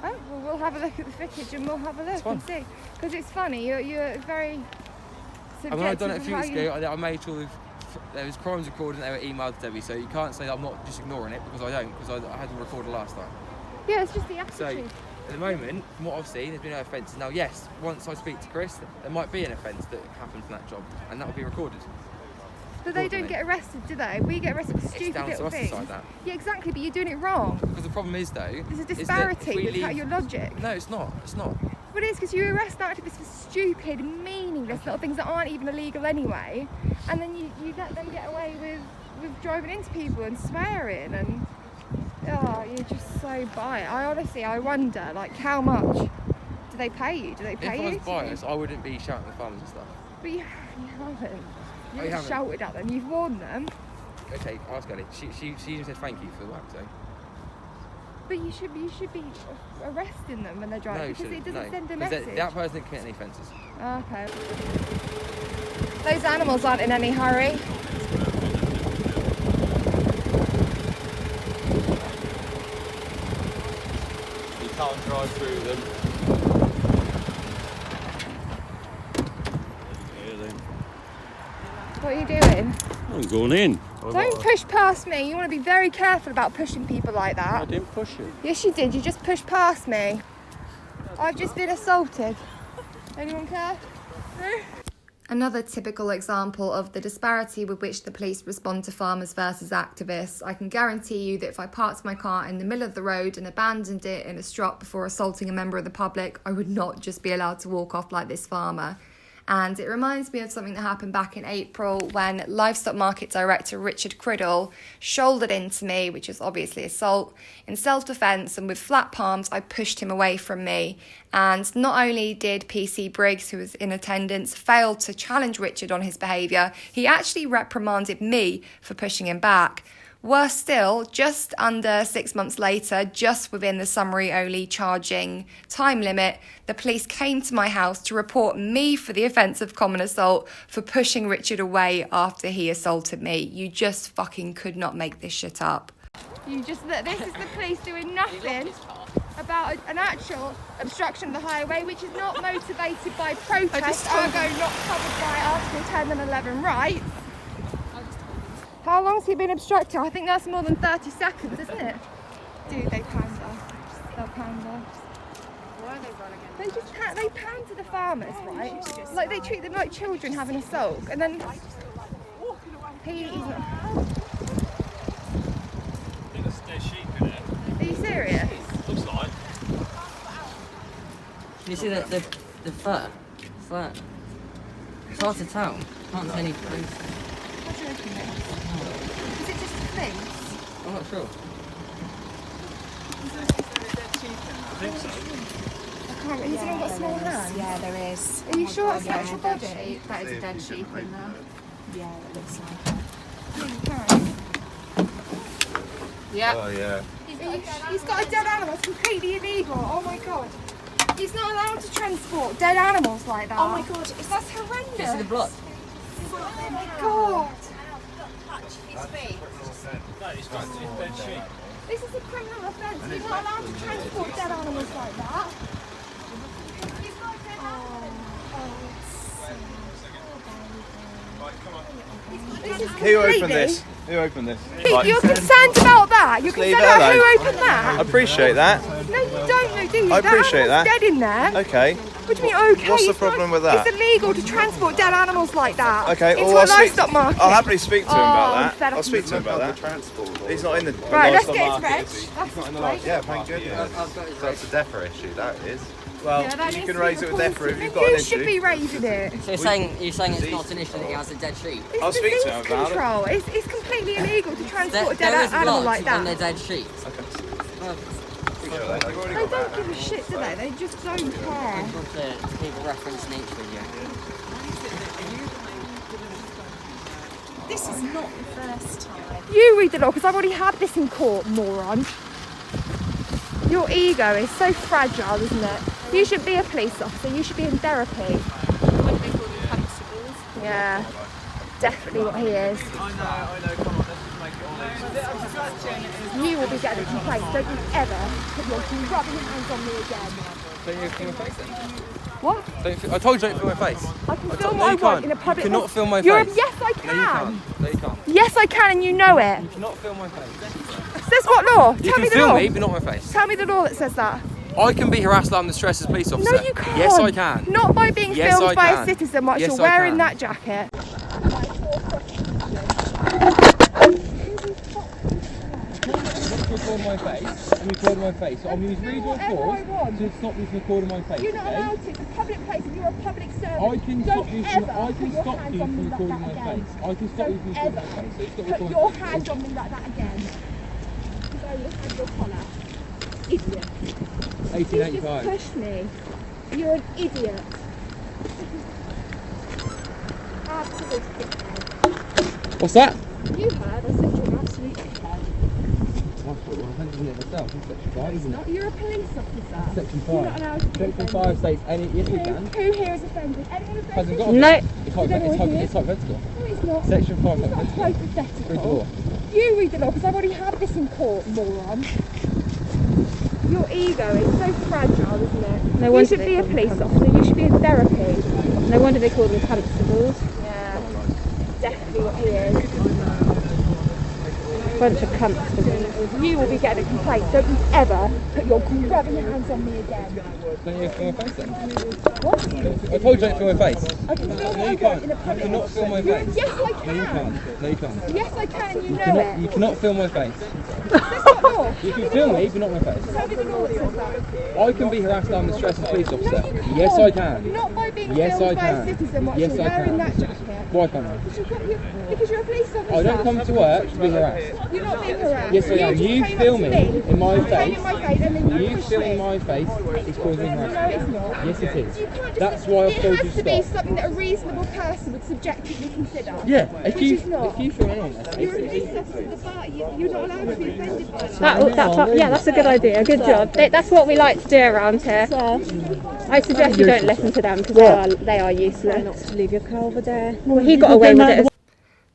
[SPEAKER 1] Oh, well, we'll have a look at the footage and we'll have a look
[SPEAKER 2] fine.
[SPEAKER 1] and see. Because it's funny, you're very subjective.
[SPEAKER 2] And when I done it a
[SPEAKER 1] of
[SPEAKER 2] few
[SPEAKER 1] how
[SPEAKER 2] weeks
[SPEAKER 1] you-
[SPEAKER 2] ago, I made sure there was crimes recorded and they were emailed to Debbie. So you can't say that I'm not just ignoring it because I don't, because I had to record it last time.
[SPEAKER 1] Yeah, it's just the
[SPEAKER 2] So
[SPEAKER 1] attitude.
[SPEAKER 2] at the moment, from what I've seen, there's been no offences. Now, yes, once I speak to Chris, there might be an offence that happens in that job, and that will be recorded.
[SPEAKER 1] But they don't get arrested, do they? We get arrested for stupid
[SPEAKER 2] down to
[SPEAKER 1] little
[SPEAKER 2] us to
[SPEAKER 1] things.
[SPEAKER 2] decide that.
[SPEAKER 1] Yeah, exactly, but you're doing it wrong.
[SPEAKER 2] Because the problem is, though,
[SPEAKER 1] There's a
[SPEAKER 2] is that if
[SPEAKER 1] disparity
[SPEAKER 2] we
[SPEAKER 1] with how
[SPEAKER 2] leave-
[SPEAKER 1] your logic.
[SPEAKER 2] No, it's not. It's not.
[SPEAKER 1] But it is because you arrest activists for stupid, meaningless little things that aren't even illegal anyway, and then you let them get away with driving into people and swearing, and you're just so biased. I wonder, like, how much do they pay you? Do they pay
[SPEAKER 2] If
[SPEAKER 1] you?
[SPEAKER 2] I was biased, I wouldn't be shouting at the farmers and stuff.
[SPEAKER 1] But you haven't. You
[SPEAKER 2] you
[SPEAKER 1] haven't
[SPEAKER 2] haven't?
[SPEAKER 1] shouted at them. You've warned them.
[SPEAKER 2] Okay, ask Ellie. She even said thank you for the work, so.
[SPEAKER 1] But you should be arresting them when they're driving because it doesn't send a
[SPEAKER 2] 'Cause
[SPEAKER 1] message.
[SPEAKER 2] that person didn't commit any offences.
[SPEAKER 1] Okay. Those animals aren't in any hurry.
[SPEAKER 4] You can't drive through them.
[SPEAKER 1] What are you doing?
[SPEAKER 4] I'm going in.
[SPEAKER 1] Don't push past me. You want to be very careful about pushing people like
[SPEAKER 4] I
[SPEAKER 1] that.
[SPEAKER 4] didn't push you.
[SPEAKER 1] Yes, you did. You just pushed past me. I've just been assaulted. Anyone care? No?
[SPEAKER 3] Another typical example of the disparity with which the police respond to farmers versus activists. I can guarantee you that if I parked my car in the middle of the road and abandoned it in a strop before assaulting a member of the public, I would not just be allowed to walk off like this farmer. And it reminds me of something that happened back in April when Livestock Market Director Richard Criddle shouldered into me, which is obviously assault, in self-defence, and with flat palms I pushed him away from me. And not only did PC Briggs, who was in attendance, fail to challenge Richard on his behaviour, he actually reprimanded me for pushing him back. Worse still, just under 6 months later, just within the summary-only charging time limit, the police came to my house to report me for the offence of common assault for pushing Richard away after he assaulted me. You just fucking could not make this shit up.
[SPEAKER 1] This is the police doing nothing about an actual obstruction of the highway, which is not motivated by protest, ergo not covered by Article 10 and 11 rights. How long has he been obstructing? I think that's more than 30 seconds, isn't it? Dude, they pander. They'll pander.
[SPEAKER 6] Why are they running in?
[SPEAKER 1] They pander the farmers, right? Like, they treat them like children having a sulk, and then he's not.
[SPEAKER 4] There's sheep in there.
[SPEAKER 1] Are you serious?
[SPEAKER 4] Looks like.
[SPEAKER 7] You see the fur? Fur. It's hard to tell. Can't see any proof.
[SPEAKER 1] What do you reckon this? Is it just a fleece?
[SPEAKER 2] I'm not sure.
[SPEAKER 1] I can't remember. Has anyone got small hands?
[SPEAKER 8] Yeah, there is.
[SPEAKER 1] Are you sure it's natural body?
[SPEAKER 8] That is a dead sheep in there. Yeah, it looks like it.
[SPEAKER 1] Yeah, you can.
[SPEAKER 8] Yeah.
[SPEAKER 10] Oh, yeah.
[SPEAKER 1] He's got a dead animal. It's completely illegal. Oh my god. He's not allowed to transport dead animals like that.
[SPEAKER 8] Oh my god,
[SPEAKER 1] That's horrendous.
[SPEAKER 7] You see the blood?
[SPEAKER 1] Oh my god. This is a criminal offence. You're not allowed to transport dead animals like that. He's got a dead animal. This is
[SPEAKER 10] Who opened
[SPEAKER 1] completely-
[SPEAKER 10] this? Who
[SPEAKER 9] Who opened this?
[SPEAKER 1] You're concerned about that? You're
[SPEAKER 9] leave
[SPEAKER 1] concerned
[SPEAKER 9] it
[SPEAKER 1] about who
[SPEAKER 9] alone.
[SPEAKER 1] opened that?
[SPEAKER 9] I appreciate that.
[SPEAKER 1] No, you don't know, do you?
[SPEAKER 9] I appreciate
[SPEAKER 1] that.
[SPEAKER 9] that.
[SPEAKER 1] Dead in there.
[SPEAKER 9] Okay.
[SPEAKER 1] What do you mean, okay?
[SPEAKER 9] What's the
[SPEAKER 1] It's not-
[SPEAKER 9] problem with that?
[SPEAKER 1] It's illegal to transport dead animals like that.
[SPEAKER 9] Okay,
[SPEAKER 1] into
[SPEAKER 9] well,
[SPEAKER 1] a
[SPEAKER 9] I'll
[SPEAKER 1] livestock market.
[SPEAKER 9] I'll happily speak to him about
[SPEAKER 1] fed
[SPEAKER 9] that.
[SPEAKER 1] up
[SPEAKER 9] I'll speak
[SPEAKER 1] with
[SPEAKER 9] to him about that. He's not in the
[SPEAKER 1] Right, let's
[SPEAKER 9] livestock
[SPEAKER 1] get his
[SPEAKER 9] market,
[SPEAKER 1] reg.
[SPEAKER 9] is he?
[SPEAKER 1] That's
[SPEAKER 9] not in the
[SPEAKER 1] right.
[SPEAKER 9] livestock
[SPEAKER 10] Yeah, thank
[SPEAKER 9] market,
[SPEAKER 10] goodness. That's a DEFRA issue, that is.
[SPEAKER 9] Well,
[SPEAKER 1] Yeah, that
[SPEAKER 9] you
[SPEAKER 1] needs
[SPEAKER 9] can
[SPEAKER 1] to be
[SPEAKER 9] raise it with
[SPEAKER 1] reported.
[SPEAKER 9] DEFRA if you've
[SPEAKER 1] Then
[SPEAKER 9] got an
[SPEAKER 1] you should
[SPEAKER 9] issue.
[SPEAKER 1] be raising it.
[SPEAKER 7] So you're saying it's not an issue that he has a dead sheep?
[SPEAKER 1] It's
[SPEAKER 9] I'll speak to
[SPEAKER 1] disease
[SPEAKER 9] him about it.
[SPEAKER 1] control. It's completely illegal to transport a
[SPEAKER 7] There
[SPEAKER 1] dead
[SPEAKER 7] is
[SPEAKER 1] animal
[SPEAKER 7] blood
[SPEAKER 1] like
[SPEAKER 7] on the
[SPEAKER 1] that.
[SPEAKER 7] dead sheep.
[SPEAKER 1] They don't give a shit, do they? They just don't care.
[SPEAKER 7] I want to keep a reference in each video.
[SPEAKER 8] This is not the first time.
[SPEAKER 1] You read the law, because I've already had this in court, moron. Your ego is so fragile, isn't it? You should be a police officer. You should be in therapy.
[SPEAKER 8] What do they call them? Constables?
[SPEAKER 1] Yeah, definitely what he is.
[SPEAKER 9] I know, come on, let's just make it honest.
[SPEAKER 1] You will be getting a complaint. Don't you ever put your rubbing hands on me again.
[SPEAKER 2] Don't you film my face then?
[SPEAKER 1] What?
[SPEAKER 2] I told you don't film my face.
[SPEAKER 1] I can
[SPEAKER 2] I
[SPEAKER 1] film
[SPEAKER 2] no,
[SPEAKER 1] what I
[SPEAKER 2] you
[SPEAKER 1] want
[SPEAKER 2] can't.
[SPEAKER 1] in a public
[SPEAKER 2] You cannot
[SPEAKER 1] place.
[SPEAKER 2] film my
[SPEAKER 1] You're
[SPEAKER 2] face.
[SPEAKER 1] Yes, I
[SPEAKER 2] No, you
[SPEAKER 1] can.
[SPEAKER 2] can't. No, you can't.
[SPEAKER 1] Yes, I can, and you know it.
[SPEAKER 2] You cannot film my face.
[SPEAKER 1] Says what law?
[SPEAKER 2] You
[SPEAKER 1] Tell me
[SPEAKER 2] can
[SPEAKER 1] the
[SPEAKER 2] film
[SPEAKER 1] law.
[SPEAKER 2] me, but not my face.
[SPEAKER 1] Tell me the law that says that.
[SPEAKER 2] I can be harassed under stress as a police officer.
[SPEAKER 1] No, you can't.
[SPEAKER 2] Yes, I can.
[SPEAKER 1] Not by being
[SPEAKER 2] Yes,
[SPEAKER 1] filmed
[SPEAKER 2] I
[SPEAKER 1] by a
[SPEAKER 2] can.
[SPEAKER 1] citizen whilst
[SPEAKER 2] Yes,
[SPEAKER 1] you're
[SPEAKER 2] I
[SPEAKER 1] wearing
[SPEAKER 2] can.
[SPEAKER 1] that jacket.
[SPEAKER 2] Record my face. I'm recording my face. So I'm using reasonable force to stop you from recording my face.
[SPEAKER 1] You're not
[SPEAKER 2] okay?
[SPEAKER 1] allowed to. It's a public place and you're a public servant.
[SPEAKER 2] I can
[SPEAKER 1] Don't
[SPEAKER 2] stop you
[SPEAKER 1] ever
[SPEAKER 2] from. I
[SPEAKER 1] put
[SPEAKER 2] can
[SPEAKER 1] your
[SPEAKER 2] stop
[SPEAKER 1] hands
[SPEAKER 2] you
[SPEAKER 1] on
[SPEAKER 2] from
[SPEAKER 1] me like
[SPEAKER 2] recording
[SPEAKER 1] that
[SPEAKER 2] my
[SPEAKER 1] again.
[SPEAKER 2] face. I can stop you from recording
[SPEAKER 1] Don't
[SPEAKER 2] my face. So stop
[SPEAKER 1] put
[SPEAKER 2] recording
[SPEAKER 1] your
[SPEAKER 2] my
[SPEAKER 1] hands
[SPEAKER 2] face.
[SPEAKER 1] on me like that again. Go look at your collar. Idiot. You just
[SPEAKER 2] 1885.
[SPEAKER 1] pushed me. You're an idiot. Absolute dickhead.
[SPEAKER 2] What's that?
[SPEAKER 1] You heard, I said you're an absolute dickhead.
[SPEAKER 2] Isn't
[SPEAKER 1] You're a police officer.
[SPEAKER 2] Section
[SPEAKER 1] You're not allowed to be
[SPEAKER 2] Section
[SPEAKER 1] offended.
[SPEAKER 2] 5 states any. Yes, we can.
[SPEAKER 1] Who here is offended? Anyone offended?
[SPEAKER 2] Hasn't got a
[SPEAKER 1] No.
[SPEAKER 2] It's hypothetical.
[SPEAKER 1] No, it's not.
[SPEAKER 2] Section 5
[SPEAKER 1] It's not
[SPEAKER 2] hypothetical. Read the law.
[SPEAKER 1] hypothetical. You read the law, because I've already had this in court, moron. Your ego is so fragile, isn't it?
[SPEAKER 11] No
[SPEAKER 1] You
[SPEAKER 11] wonder
[SPEAKER 1] should
[SPEAKER 11] they
[SPEAKER 1] be a
[SPEAKER 11] call them
[SPEAKER 1] police officer. You should be in therapy.
[SPEAKER 11] No wonder they call them constables.
[SPEAKER 1] Yeah, definitely what he is.
[SPEAKER 11] Bunch of constables.
[SPEAKER 1] You will be getting a complaint. Don't you ever put your grabbing hands on me again.
[SPEAKER 2] Don't you film my face then?
[SPEAKER 1] What?
[SPEAKER 2] I told you don't film my face.
[SPEAKER 1] I can film
[SPEAKER 2] No,
[SPEAKER 1] what
[SPEAKER 2] you
[SPEAKER 1] I
[SPEAKER 2] can't.
[SPEAKER 1] want in a
[SPEAKER 2] You
[SPEAKER 1] public
[SPEAKER 2] cannot film my
[SPEAKER 1] You're-
[SPEAKER 2] face.
[SPEAKER 1] Yes, I
[SPEAKER 2] No, you
[SPEAKER 1] can.
[SPEAKER 2] can't. No, you can't.
[SPEAKER 1] Yes, I can. You
[SPEAKER 2] You
[SPEAKER 1] know
[SPEAKER 2] cannot,
[SPEAKER 1] it.
[SPEAKER 2] you cannot film my face.
[SPEAKER 1] That's not law.
[SPEAKER 2] You
[SPEAKER 1] Tell
[SPEAKER 2] can
[SPEAKER 1] the
[SPEAKER 2] film
[SPEAKER 1] law.
[SPEAKER 2] me, but not my face.
[SPEAKER 1] Tell me the law that says that.
[SPEAKER 2] I can be harassed under stress as a police officer.
[SPEAKER 1] No, you can't.
[SPEAKER 2] Yes, I can.
[SPEAKER 1] Not by being
[SPEAKER 2] Yes,
[SPEAKER 1] filmed
[SPEAKER 2] I
[SPEAKER 1] by a
[SPEAKER 2] can.
[SPEAKER 1] citizen whilst
[SPEAKER 2] Yes,
[SPEAKER 1] you're
[SPEAKER 2] I
[SPEAKER 1] wearing
[SPEAKER 2] can.
[SPEAKER 1] that jacket.
[SPEAKER 2] Why can't I?
[SPEAKER 1] Because you're a police officer.
[SPEAKER 2] I don't come to work to be harassed.
[SPEAKER 1] You're not being harassed.
[SPEAKER 2] Yes, I am.
[SPEAKER 1] just
[SPEAKER 2] You
[SPEAKER 1] came up
[SPEAKER 2] film
[SPEAKER 1] to
[SPEAKER 2] me in my
[SPEAKER 1] you came
[SPEAKER 2] face.
[SPEAKER 1] in my face and then you
[SPEAKER 2] You
[SPEAKER 1] pushed
[SPEAKER 2] filming
[SPEAKER 1] me.
[SPEAKER 2] my face is causing
[SPEAKER 1] No, it's
[SPEAKER 2] harassment.
[SPEAKER 1] not.
[SPEAKER 2] Yes, it is.
[SPEAKER 1] You can't just,
[SPEAKER 2] That's why I've
[SPEAKER 1] it
[SPEAKER 2] told
[SPEAKER 1] has
[SPEAKER 2] you
[SPEAKER 1] to be
[SPEAKER 2] stop.
[SPEAKER 1] something that a reasonable person would subjectively consider.
[SPEAKER 2] Yeah, if
[SPEAKER 1] which
[SPEAKER 2] you
[SPEAKER 1] is not.
[SPEAKER 2] if you film anyone else,
[SPEAKER 1] You're a police officer at the bar. You're not allowed to be offended by that.
[SPEAKER 11] Yeah, that's a good idea. Good job. That's what we like to do around here. I suggest you don't listen to them because they are useless. Not to leave your car over there. Well, he got away with it.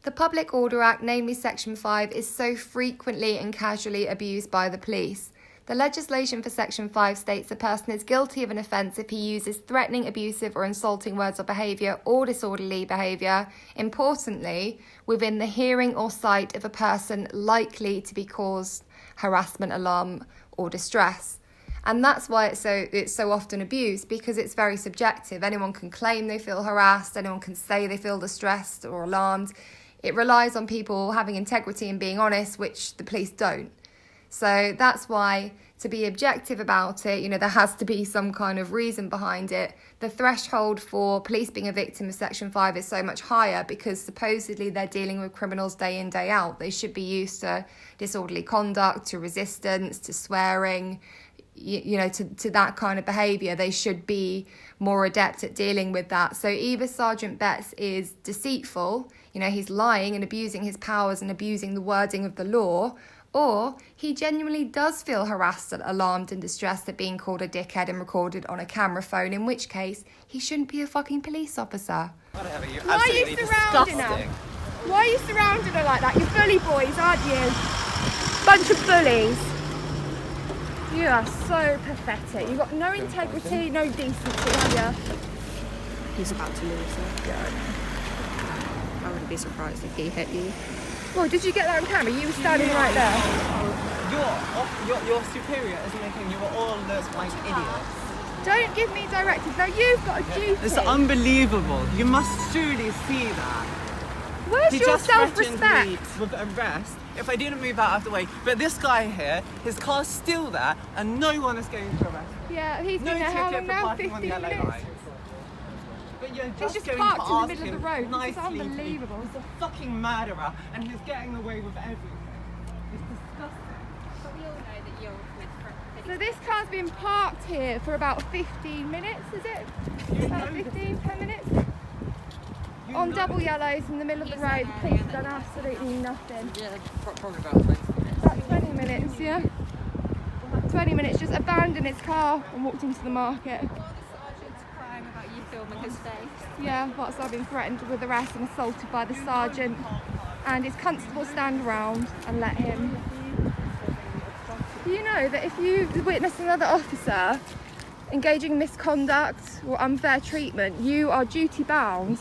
[SPEAKER 3] The Public Order Act, namely Section 5, is so frequently and casually abused by the police. The legislation for Section 5 states a person is guilty of an offence if he uses threatening, abusive or insulting words or behaviour or disorderly behaviour, importantly, within the hearing or sight of a person likely to be caused harassment, alarm or distress. And that's why it's so often abused, because it's very subjective. Anyone can claim they feel harassed, anyone can say they feel distressed or alarmed. It relies on people having integrity and being honest, which the police don't. So that's why, to be objective about it, there has to be some kind of reason behind it. The threshold for police being a victim of Section 5 is so much higher because supposedly they're dealing with criminals day in, day out. They should be used to disorderly conduct, to resistance, to swearing, to that kind of behaviour. They should be more adept at dealing with that. So either Sergeant Betts is deceitful, he's lying and abusing his powers and abusing the wording of the law, or he genuinely does feel harassed, alarmed and distressed at being called a dickhead and recorded on a camera phone, in which case he shouldn't be a fucking police officer.
[SPEAKER 1] Why are you surrounding her? Why are you surrounding her like that? You're bully boys, aren't you? Bunch of bullies. You are so pathetic. You've got no integrity, no decency, have you?
[SPEAKER 11] He's about to lose it. I wouldn't be surprised if he hit you.
[SPEAKER 1] Well, did you get that on camera? You were standing right there.
[SPEAKER 5] Your superior is making you all look like idiots.
[SPEAKER 1] Don't give me directives. Now you've got a duty.
[SPEAKER 5] It's unbelievable. You must surely see that.
[SPEAKER 1] Where's
[SPEAKER 5] He
[SPEAKER 1] your
[SPEAKER 5] just threatened
[SPEAKER 1] self-respect?
[SPEAKER 5] me with arrest if I didn't move out of the way. But this guy here, his car's still there, and no one is going to arrest him.
[SPEAKER 1] Yeah, he's
[SPEAKER 5] No
[SPEAKER 1] been there how
[SPEAKER 5] ticket
[SPEAKER 1] long
[SPEAKER 5] for
[SPEAKER 1] now?
[SPEAKER 5] parking
[SPEAKER 1] 15
[SPEAKER 5] on the yellow
[SPEAKER 1] minutes.
[SPEAKER 5] light. But you're
[SPEAKER 1] He's
[SPEAKER 5] just
[SPEAKER 1] just
[SPEAKER 5] going
[SPEAKER 1] parked
[SPEAKER 5] to
[SPEAKER 1] in the
[SPEAKER 5] ask
[SPEAKER 1] middle of
[SPEAKER 5] him
[SPEAKER 1] the road. This is
[SPEAKER 5] nicely,
[SPEAKER 1] unbelievable.
[SPEAKER 5] He's a fucking murderer, and he's getting away with everything. It's disgusting.
[SPEAKER 6] But we all know that you're with
[SPEAKER 1] So this car's been parked here for about 15 minutes, is it? About 15, 10 minutes? On double yellows in the middle of the road. The police have done absolutely nothing.
[SPEAKER 7] Yeah, probably about 20 minutes.
[SPEAKER 1] About 20 minutes, yeah. 20 minutes, just abandoned its car and walked into the market.
[SPEAKER 6] the sergeant's crying about you filming his face.
[SPEAKER 1] Yeah, whilst I've been threatened with arrest and assaulted by the sergeant, and his constable stand around and let him. You know that if you witness another officer engaging in misconduct or unfair treatment, you are duty bound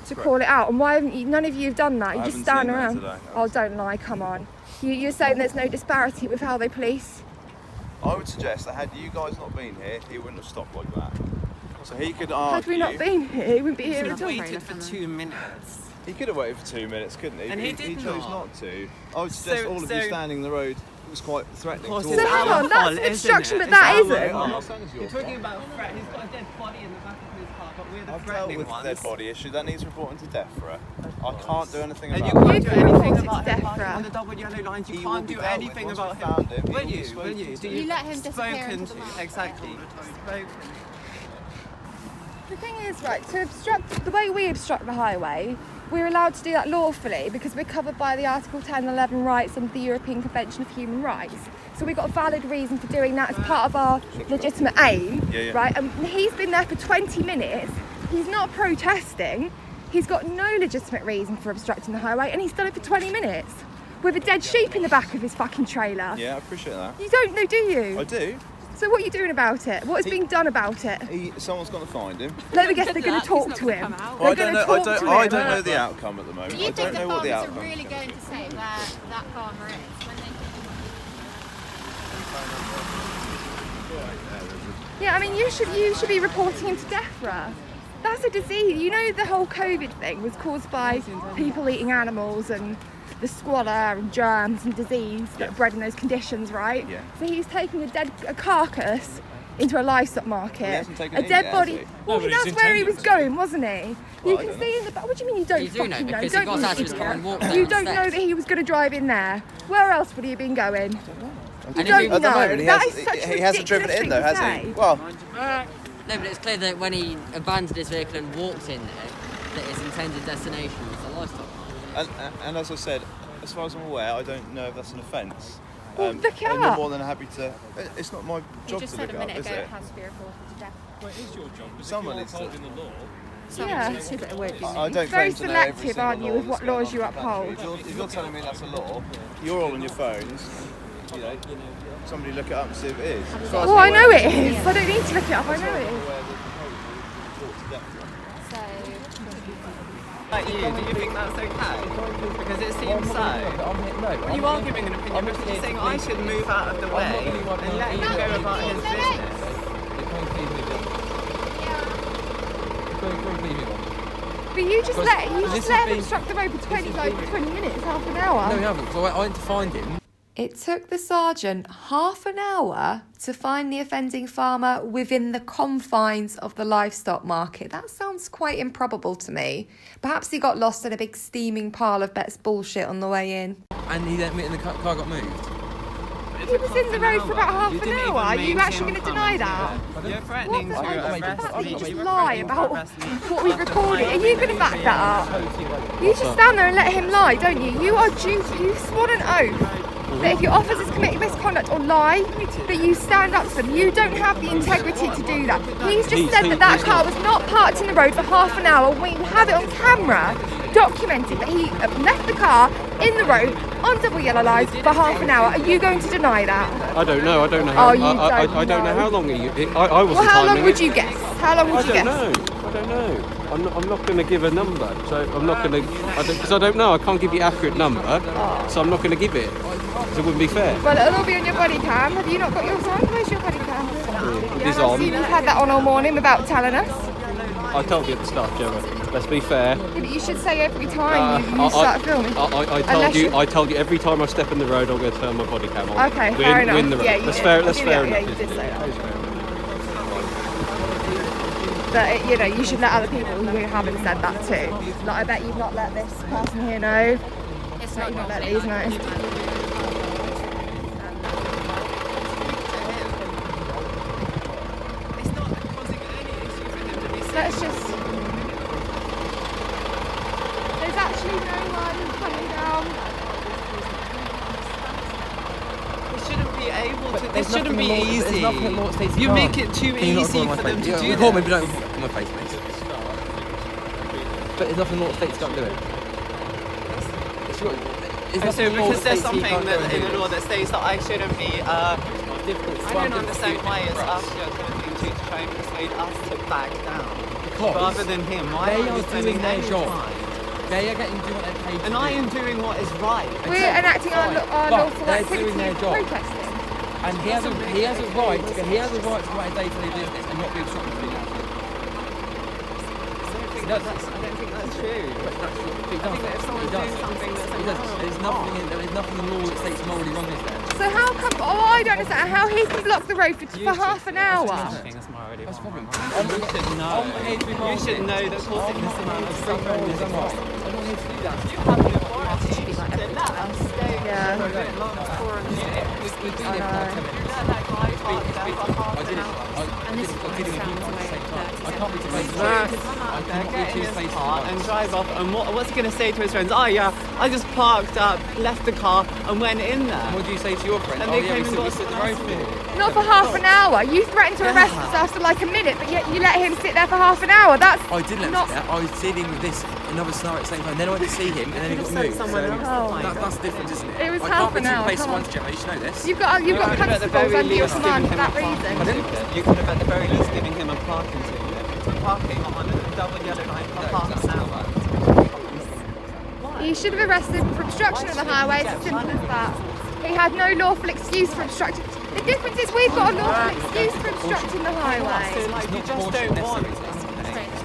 [SPEAKER 1] to call it out. And why haven't you? None of you have done that. You just stand around. Oh, don't lie! Come on. You're saying there's no disparity with how they police.
[SPEAKER 10] I would suggest that had you guys not been here, he wouldn't have stopped like that. So he could argue.
[SPEAKER 1] Had we not been here, he wouldn't be here
[SPEAKER 5] He
[SPEAKER 1] at all.
[SPEAKER 5] waited for 2 minutes.
[SPEAKER 10] He could have waited for 2 minutes, couldn't he?
[SPEAKER 5] And he did
[SPEAKER 10] chose not to. I would suggest all of you standing in the road. It was quite threatening.
[SPEAKER 5] Of course,
[SPEAKER 1] So hang on, that's an obstruction, but that isn't.
[SPEAKER 5] You're talking about a threat. He's got a dead body in the back of his car, but we're the
[SPEAKER 10] I've dealt
[SPEAKER 5] threatening
[SPEAKER 10] with the
[SPEAKER 5] ones.
[SPEAKER 10] dead body issue. That needs reporting to DEFRA. I can't do anything
[SPEAKER 5] And
[SPEAKER 10] about
[SPEAKER 5] you
[SPEAKER 10] it.
[SPEAKER 5] can't do
[SPEAKER 1] can report
[SPEAKER 5] anything
[SPEAKER 1] it to
[SPEAKER 5] about him
[SPEAKER 1] DEFRA.
[SPEAKER 5] on the double yellow lines. You
[SPEAKER 10] He will
[SPEAKER 5] can't
[SPEAKER 10] be
[SPEAKER 5] do
[SPEAKER 10] dealt with.
[SPEAKER 5] anything
[SPEAKER 10] Once
[SPEAKER 5] about
[SPEAKER 10] we found him,
[SPEAKER 5] him.
[SPEAKER 10] he
[SPEAKER 5] Will
[SPEAKER 10] will be
[SPEAKER 5] you? Will
[SPEAKER 10] spoken
[SPEAKER 5] you?
[SPEAKER 10] to.
[SPEAKER 5] Do
[SPEAKER 6] You let him disappear
[SPEAKER 5] spoken
[SPEAKER 6] into the
[SPEAKER 5] to?
[SPEAKER 6] market.
[SPEAKER 5] Exactly. Spoken.
[SPEAKER 1] The thing is, right, to obstruct, the way we obstruct the highway, we're allowed to do that lawfully because we're covered by the Article 10 and 11 rights under the European Convention of Human Rights. So we've got a valid reason for doing that as part of our legitimate aim, right? And he's been there for 20 minutes. He's not protesting. He's got no legitimate reason for obstructing the highway, and he's done it for 20 minutes with a dead sheep in the back of his fucking trailer.
[SPEAKER 10] Yeah, I appreciate that.
[SPEAKER 1] You don't know, do you?
[SPEAKER 10] I do.
[SPEAKER 1] So what are you doing about it? What is being done about it?
[SPEAKER 10] Someone's going to find him.
[SPEAKER 1] Let me guess, they're going to talk to him.
[SPEAKER 10] Well,
[SPEAKER 1] They're going to talk to him.
[SPEAKER 10] I don't know the outcome at the moment.
[SPEAKER 6] Do you
[SPEAKER 10] I
[SPEAKER 6] think
[SPEAKER 10] don't
[SPEAKER 6] the
[SPEAKER 10] know what the
[SPEAKER 6] farmers are
[SPEAKER 10] outcome.
[SPEAKER 6] really going to say where that farmer is when they
[SPEAKER 1] Yeah, I mean, you should be reporting him to DEFRA. That's a disease. You know, the whole COVID thing was caused by people eating animals and the squalor and germs and disease that are bred in those conditions, right?
[SPEAKER 10] Yeah.
[SPEAKER 1] So he's taking a carcass into a livestock market.
[SPEAKER 10] Well, he hasn't taken
[SPEAKER 1] A
[SPEAKER 10] it
[SPEAKER 1] dead
[SPEAKER 10] yet,
[SPEAKER 1] body.
[SPEAKER 10] has he?
[SPEAKER 1] Well,
[SPEAKER 2] No, but
[SPEAKER 1] that's
[SPEAKER 2] he's
[SPEAKER 1] where he was
[SPEAKER 2] intending to.
[SPEAKER 1] going, wasn't he?
[SPEAKER 10] Well,
[SPEAKER 1] You
[SPEAKER 10] I
[SPEAKER 1] can
[SPEAKER 10] don't
[SPEAKER 1] see in the back. What do you mean you don't
[SPEAKER 7] You do
[SPEAKER 1] fucking
[SPEAKER 7] know,
[SPEAKER 1] know?
[SPEAKER 7] because he
[SPEAKER 1] Don't
[SPEAKER 7] got
[SPEAKER 1] you
[SPEAKER 7] out of his car and walked
[SPEAKER 1] You
[SPEAKER 7] down
[SPEAKER 1] don't
[SPEAKER 7] the
[SPEAKER 1] know
[SPEAKER 7] steps.
[SPEAKER 1] that he was going to drive in there. Where else would he have been going?
[SPEAKER 7] And
[SPEAKER 1] don't
[SPEAKER 7] if you-
[SPEAKER 10] At the
[SPEAKER 1] know.
[SPEAKER 10] moment,
[SPEAKER 1] That
[SPEAKER 10] he
[SPEAKER 1] is such a
[SPEAKER 10] hasn't driven
[SPEAKER 1] ridiculous
[SPEAKER 10] in though,
[SPEAKER 1] thing
[SPEAKER 10] has
[SPEAKER 1] to
[SPEAKER 10] he?
[SPEAKER 1] say.
[SPEAKER 10] Well,
[SPEAKER 7] No, but it's clear that when he abandoned his vehicle and walked in there, that his intended destination was the livestock market.
[SPEAKER 10] and as I said, as far as I'm aware, I don't know if that's an offence.
[SPEAKER 1] Well, look it
[SPEAKER 10] and
[SPEAKER 1] up.
[SPEAKER 10] you're more than happy to. It's not my
[SPEAKER 6] You
[SPEAKER 10] job
[SPEAKER 6] just
[SPEAKER 10] to
[SPEAKER 6] said
[SPEAKER 10] look
[SPEAKER 6] a
[SPEAKER 10] it up,
[SPEAKER 6] minute
[SPEAKER 10] is
[SPEAKER 6] ago
[SPEAKER 10] it?
[SPEAKER 6] it has to be reported to death.
[SPEAKER 9] Well, it is your job, because
[SPEAKER 10] Someone
[SPEAKER 9] if
[SPEAKER 10] needs
[SPEAKER 9] you're
[SPEAKER 10] to-
[SPEAKER 9] upholding the law,
[SPEAKER 1] Yeah.
[SPEAKER 10] I don't
[SPEAKER 1] Very
[SPEAKER 10] claim to know every
[SPEAKER 1] selective,
[SPEAKER 10] single
[SPEAKER 1] aren't you,
[SPEAKER 10] law
[SPEAKER 1] with what
[SPEAKER 10] that's going
[SPEAKER 1] laws
[SPEAKER 10] on
[SPEAKER 1] you
[SPEAKER 10] in the country.
[SPEAKER 1] uphold?
[SPEAKER 10] If you're telling me that's a law, you're all on your phones. You know, somebody look it up and see if it is. As far as
[SPEAKER 1] Well,
[SPEAKER 10] I'm
[SPEAKER 1] I know
[SPEAKER 10] aware,
[SPEAKER 1] it is. I don't need to look it up. I
[SPEAKER 10] as far
[SPEAKER 1] know
[SPEAKER 10] as
[SPEAKER 1] it
[SPEAKER 10] I'm
[SPEAKER 1] is.
[SPEAKER 10] aware, the report to DEFRA.
[SPEAKER 6] So
[SPEAKER 5] Like you, do you think that's okay? Because it seems so. You are giving an opinion because you're saying I should move out of the way and let him go about his business.
[SPEAKER 1] But you just let him
[SPEAKER 2] This has been-
[SPEAKER 1] obstruct the road for 20 minutes, half an hour.
[SPEAKER 2] No, we haven't. So I went to find him.
[SPEAKER 3] It took the sergeant half an hour to find the offending farmer within the confines of the livestock market. That sounds quite improbable to me. Perhaps he got lost in a big steaming pile of Bet's bullshit on the way in.
[SPEAKER 2] And he then and the car got moved.
[SPEAKER 1] He was in the road for about half an hour. Are you actually going to deny that?
[SPEAKER 5] You're threatening to
[SPEAKER 1] What the-
[SPEAKER 5] arrest
[SPEAKER 1] you
[SPEAKER 5] me.
[SPEAKER 1] just
[SPEAKER 5] You were
[SPEAKER 1] lie
[SPEAKER 5] threatening to
[SPEAKER 1] about
[SPEAKER 5] arrest me
[SPEAKER 1] what we've
[SPEAKER 5] after
[SPEAKER 1] recorded. Are
[SPEAKER 5] my
[SPEAKER 1] you going to back that up? You just stand there and let him lie, don't you? You are due to, you've sworn an oath that if your officers commit misconduct or lie, that you stand up to them. You don't have the integrity to do that. He's just said that that car was not parked in the road for half an hour. We have it on camera, documented that he left the car in the road on double yellow lines for half an hour. Are you going to deny that?
[SPEAKER 4] I don't know how.
[SPEAKER 1] Oh, you
[SPEAKER 4] I
[SPEAKER 1] don't
[SPEAKER 4] don't know
[SPEAKER 1] know.
[SPEAKER 4] how long I wasn't
[SPEAKER 1] Well, how long
[SPEAKER 4] timing
[SPEAKER 1] would
[SPEAKER 4] it.
[SPEAKER 1] you guess? How long
[SPEAKER 4] I
[SPEAKER 1] would you
[SPEAKER 4] don't
[SPEAKER 1] guess?
[SPEAKER 4] know. I don't know. I'm not going to give a number. So I'm not going to, because I don't know. I can't give you an accurate number. So I'm not going to give it. Because it wouldn't be fair.
[SPEAKER 1] Well, it'll all be on your body cam. Have you not got yours on? Where's your body cam?
[SPEAKER 4] It is on.
[SPEAKER 1] You've had that on all morning without telling us.
[SPEAKER 4] I told you at the start, Gemma. Let's be fair.
[SPEAKER 1] Yeah, but you should say every time you start filming.
[SPEAKER 4] I told you every time I step in the road, I'm going to turn my body cam on.
[SPEAKER 1] Okay, fair enough.
[SPEAKER 4] Win the road.
[SPEAKER 1] Yeah,
[SPEAKER 4] that's fair enough.
[SPEAKER 1] Yeah, you did say that. But you know, you should let other people who haven't said that too. Like, I bet you've not let this person here know.
[SPEAKER 6] It's
[SPEAKER 1] You've
[SPEAKER 6] not
[SPEAKER 1] not let these know. Let's just. There's actually no one coming down.
[SPEAKER 5] They shouldn't be able to. This
[SPEAKER 2] There's
[SPEAKER 5] shouldn't be
[SPEAKER 2] nothing
[SPEAKER 5] easy.
[SPEAKER 2] There's nothing in law that states
[SPEAKER 5] You
[SPEAKER 2] can't.
[SPEAKER 5] make it too
[SPEAKER 2] Can you not
[SPEAKER 5] easy
[SPEAKER 2] record
[SPEAKER 5] for
[SPEAKER 2] my
[SPEAKER 5] them
[SPEAKER 2] face?
[SPEAKER 5] to do
[SPEAKER 2] Record me,
[SPEAKER 5] this.
[SPEAKER 2] but don't in my face, please. But there's nothing in law that states can't do it.
[SPEAKER 5] So because there's something that in the law that states that I shouldn't be. I don't understand why it's us you're talking to try and persuade us to back down rather than him. Why
[SPEAKER 2] they
[SPEAKER 5] are you
[SPEAKER 2] are
[SPEAKER 5] spending
[SPEAKER 2] doing their
[SPEAKER 5] any
[SPEAKER 2] job.
[SPEAKER 5] time?
[SPEAKER 2] They are getting to do what they're paid to
[SPEAKER 5] And
[SPEAKER 2] do.
[SPEAKER 5] I am doing what is right.
[SPEAKER 1] We're enacting our lawful
[SPEAKER 2] they're
[SPEAKER 1] activity
[SPEAKER 2] doing their
[SPEAKER 1] of
[SPEAKER 2] job.
[SPEAKER 1] protesting.
[SPEAKER 2] And he has a right to go about his day-to-day business and not be obstructed to do that.
[SPEAKER 5] I don't think that's true.
[SPEAKER 2] He does. There's nothing in the law that states morally wrong is there.
[SPEAKER 1] So how come? Oh, I don't understand how he can block the road for half an hour.
[SPEAKER 2] That's the problem.
[SPEAKER 5] You should know that causing this amount of suffering is wrong.
[SPEAKER 2] I'm not here to do that.
[SPEAKER 5] You have the authority to let us stay
[SPEAKER 1] Yeah.
[SPEAKER 5] for a bit longer.
[SPEAKER 2] We've been here for like 10 minutes. I did it at the same time. I can't be two-faced. I cannot be two-faced.
[SPEAKER 5] And drive off. And what's he going to say to his friends? Oh yeah, I just parked up, left the car, and went in there.
[SPEAKER 2] What do you say to your friends?
[SPEAKER 5] And
[SPEAKER 2] Oh
[SPEAKER 5] they
[SPEAKER 2] yeah,
[SPEAKER 5] came and
[SPEAKER 2] we
[SPEAKER 5] got
[SPEAKER 2] sit the road for.
[SPEAKER 1] Not for half an hour. You threatened to arrest us after like a minute, but yet you let him sit there for half an hour. That's
[SPEAKER 2] I did let him
[SPEAKER 1] not.
[SPEAKER 2] sit there. I was dealing with this another scenario at the same time. Then I went to see him, and then he got moved. So that's the difference, isn't it?
[SPEAKER 1] It was
[SPEAKER 2] I
[SPEAKER 1] half
[SPEAKER 2] can't
[SPEAKER 1] an
[SPEAKER 2] be
[SPEAKER 1] hour,
[SPEAKER 2] two-faced
[SPEAKER 1] come on.
[SPEAKER 2] once, Gemma. You should know this.
[SPEAKER 1] You've got constables under your command for that reason.
[SPEAKER 5] You could have at the very least given him a parking ticket. Parking on a double yellow line for half an hour.
[SPEAKER 1] You should have arrested him for obstruction of the highway. It's as simple as that. He had no lawful excuse for obstructing. The difference is we've got a lawful excuse for obstructing the highway.
[SPEAKER 5] So like you just don't want.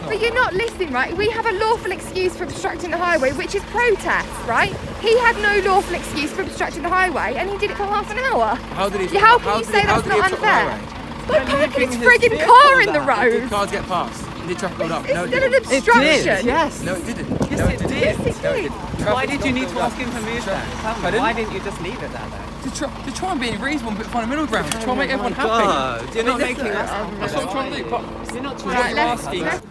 [SPEAKER 1] But you're not listening, right? We have a lawful excuse for obstructing the highway, which is protest, right? He had no lawful excuse for obstructing the highway, and he did it for half an hour.
[SPEAKER 2] How did he?
[SPEAKER 1] How can you say that's not unfair? By parking his frigging car in the road.
[SPEAKER 2] Did cars get past? Did traffic build up? No, it
[SPEAKER 1] It's still an
[SPEAKER 2] didn't.
[SPEAKER 1] obstruction.
[SPEAKER 5] Yes.
[SPEAKER 2] No, it didn't.
[SPEAKER 5] Yes,
[SPEAKER 2] No,
[SPEAKER 5] it did.
[SPEAKER 1] Yes, it did.
[SPEAKER 5] Why did you need to ask him to move then? Tell me,
[SPEAKER 2] Pardon?
[SPEAKER 5] why didn't you just leave it there then?
[SPEAKER 2] To try and be reasonable, but find a middle ground. To try and make everyone happy.
[SPEAKER 5] God, you're not making us.
[SPEAKER 2] That's what I'm trying to do. But
[SPEAKER 5] You're not
[SPEAKER 2] what
[SPEAKER 5] trying
[SPEAKER 2] you're
[SPEAKER 5] to
[SPEAKER 2] asking.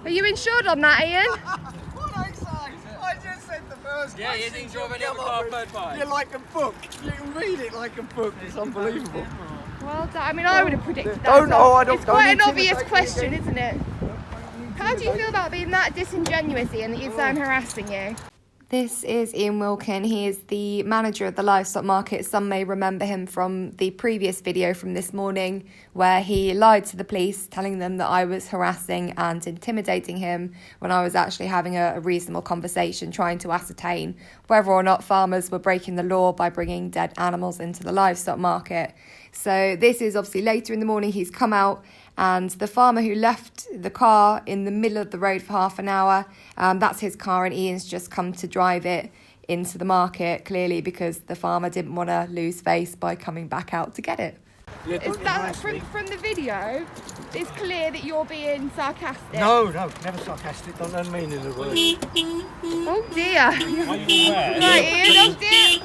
[SPEAKER 1] Are you insured on that, Ian?
[SPEAKER 9] I just said the first
[SPEAKER 2] Yeah, you didn't drive any other car third party.
[SPEAKER 9] You're like a book. You can read it like a book. It's unbelievable.
[SPEAKER 1] Well done. I mean, I would have predicted that.
[SPEAKER 9] Don't- oh, I don't-
[SPEAKER 1] It's quite an
[SPEAKER 9] don't
[SPEAKER 1] obvious
[SPEAKER 9] intimidate me
[SPEAKER 1] question, isn't it? How do you feel about being that disingenuous, Ian, that you've said I'm harassing you?
[SPEAKER 3] This is Ian Wilkin. He is the manager of the livestock market. Some may remember him from the previous video from this morning where he lied to the police, telling them that I was harassing and intimidating him when I was actually having a reasonable conversation, trying to ascertain whether or not farmers were breaking the law by bringing dead animals into the livestock market. So this is obviously later in the morning. He's come out, and the farmer who left the car in the middle of the road for half an hour, that's his car, and Ian's just come to drive it into the market, clearly because the farmer didn't want to lose face by coming back out to get it.
[SPEAKER 1] Is that from the video? It's clear that you're being sarcastic.
[SPEAKER 9] No, never sarcastic. Don't know the meaning of the word.
[SPEAKER 1] Oh dear. Right, Ian, oh dear.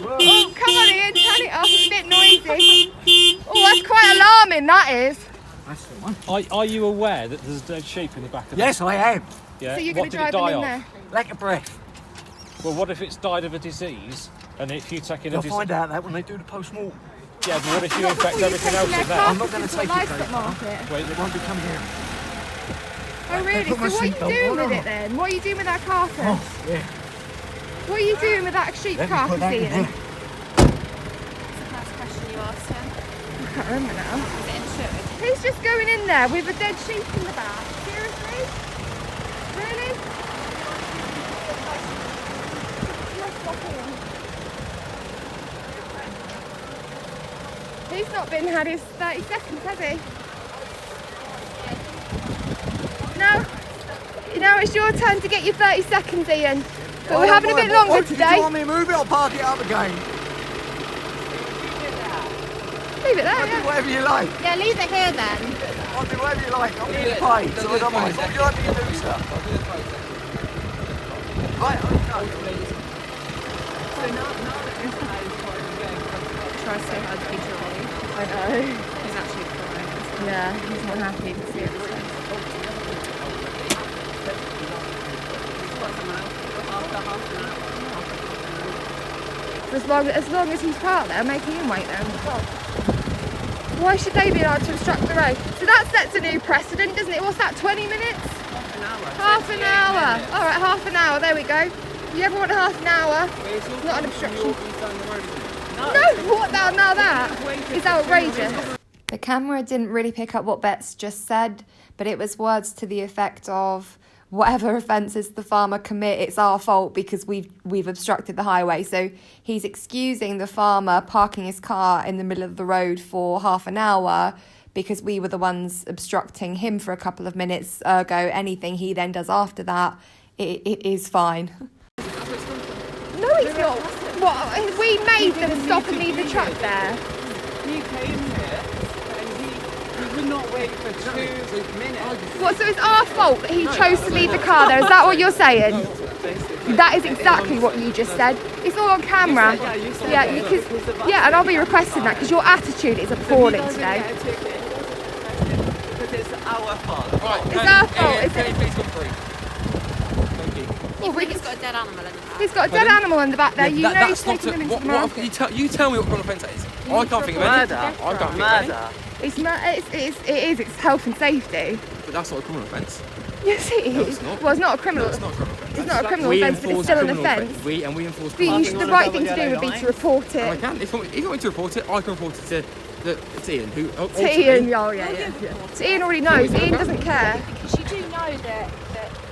[SPEAKER 1] Oh, come on, Ian, turn it up. It's a bit noisy. Oh, that's quite alarming, that is.
[SPEAKER 9] That's the one.
[SPEAKER 4] Are you aware that there's a dead sheep in the back of
[SPEAKER 9] Yes, I am.
[SPEAKER 4] Yeah.
[SPEAKER 1] So you're
[SPEAKER 4] What
[SPEAKER 1] going to
[SPEAKER 4] did it
[SPEAKER 1] drive them
[SPEAKER 4] die
[SPEAKER 1] in
[SPEAKER 4] of?
[SPEAKER 1] there?
[SPEAKER 9] Like a breath.
[SPEAKER 4] Well, what if it's died of a disease? And if you take in a
[SPEAKER 9] They'll
[SPEAKER 4] disease.
[SPEAKER 9] find out that when they do the post-mortem.
[SPEAKER 4] Yeah, but what if you
[SPEAKER 1] Not
[SPEAKER 4] infect
[SPEAKER 1] before you
[SPEAKER 4] everything
[SPEAKER 1] take
[SPEAKER 4] else
[SPEAKER 1] their
[SPEAKER 4] in there?
[SPEAKER 9] I'm not going
[SPEAKER 1] carcasses
[SPEAKER 9] to
[SPEAKER 1] to the
[SPEAKER 9] take it,
[SPEAKER 1] livestock market.
[SPEAKER 4] Wait,
[SPEAKER 9] It won't be coming here.
[SPEAKER 1] Oh really? So
[SPEAKER 9] put my
[SPEAKER 1] what are you
[SPEAKER 9] seatbelt
[SPEAKER 1] doing
[SPEAKER 9] on
[SPEAKER 1] with
[SPEAKER 9] or
[SPEAKER 1] it then? What are you doing with that carcass?
[SPEAKER 9] Oh, yeah.
[SPEAKER 1] What are you doing with that sheep
[SPEAKER 9] Let me put
[SPEAKER 1] carcass,
[SPEAKER 9] that in
[SPEAKER 1] Ian?
[SPEAKER 9] here.
[SPEAKER 6] That's the first question you asked him.
[SPEAKER 1] can't remember now.
[SPEAKER 6] Is it insured?
[SPEAKER 1] Who's just going in there with a dead sheep in the back? Seriously? Really? He's not had his 30 seconds, has he? Now it's your turn to get your 30 seconds, Ian. But we're having a bit longer today.
[SPEAKER 9] Do you want me to move it or park it up again?
[SPEAKER 1] Leave it there,
[SPEAKER 9] I'll do whatever you like.
[SPEAKER 6] Yeah, leave it here then.
[SPEAKER 9] I'll do whatever you like. I'm getting paid, so I don't mind. What would you like me to do, sir? Right, okay.
[SPEAKER 8] Try so hard to be jolly.
[SPEAKER 1] I know.
[SPEAKER 8] He's actually crying.
[SPEAKER 1] Yeah, he's not happy to see it. As long as he's parked there, making him wait then. Why should they be allowed to obstruct the road? So that sets a new precedent, doesn't it? What's that, 20 minutes? Half an hour. All right, half an hour, there we go. You ever want half an hour? Not an obstruction. No, what now that is outrageous.
[SPEAKER 3] The camera didn't really pick up what Bets just said, but it was words to the effect of, whatever offences the farmer commit, it's our fault because we've obstructed the highway. So he's excusing the farmer parking his car in the middle of the road for half an hour because we were the ones obstructing him for a couple of minutes. Ergo, anything he then does after that, it is fine.
[SPEAKER 1] No, it's not. What? We made them stop and leave the truck there.
[SPEAKER 5] He came here and he would not wait for 2 minutes.
[SPEAKER 1] What, so it's our fault that he chose to leave the car there? Is that what you're saying? That is exactly what you just said. It's all on camera. Yeah, and I'll be requesting that because your attitude is appalling today.
[SPEAKER 5] Because it's our fault.
[SPEAKER 1] It's our fault.
[SPEAKER 2] Can you please come through? Thank you.
[SPEAKER 6] He's got a dead animal in the back.
[SPEAKER 1] He's got a dead animal in the back there. You know he's
[SPEAKER 2] that's not
[SPEAKER 1] taking them into the market.
[SPEAKER 2] you tell me what kind of offence that is. I can't think of any.
[SPEAKER 5] Murder.
[SPEAKER 2] I can't think of any.
[SPEAKER 1] It's health and safety.
[SPEAKER 2] But that's not a criminal offence.
[SPEAKER 1] Yes, it is.
[SPEAKER 2] No, it's not.
[SPEAKER 1] Well, it's not a criminal.
[SPEAKER 2] No, it's not a criminal offence.
[SPEAKER 1] It's not a criminal offence, but it's still an offence.
[SPEAKER 2] We enforce
[SPEAKER 1] The
[SPEAKER 2] criminal
[SPEAKER 1] right thing to do would be to report
[SPEAKER 2] I
[SPEAKER 1] it.
[SPEAKER 2] can. If you want me to report it, I can report it to Ian, who
[SPEAKER 1] To Ian, So Ian already knows. Ian doesn't care.
[SPEAKER 12] Because you do know that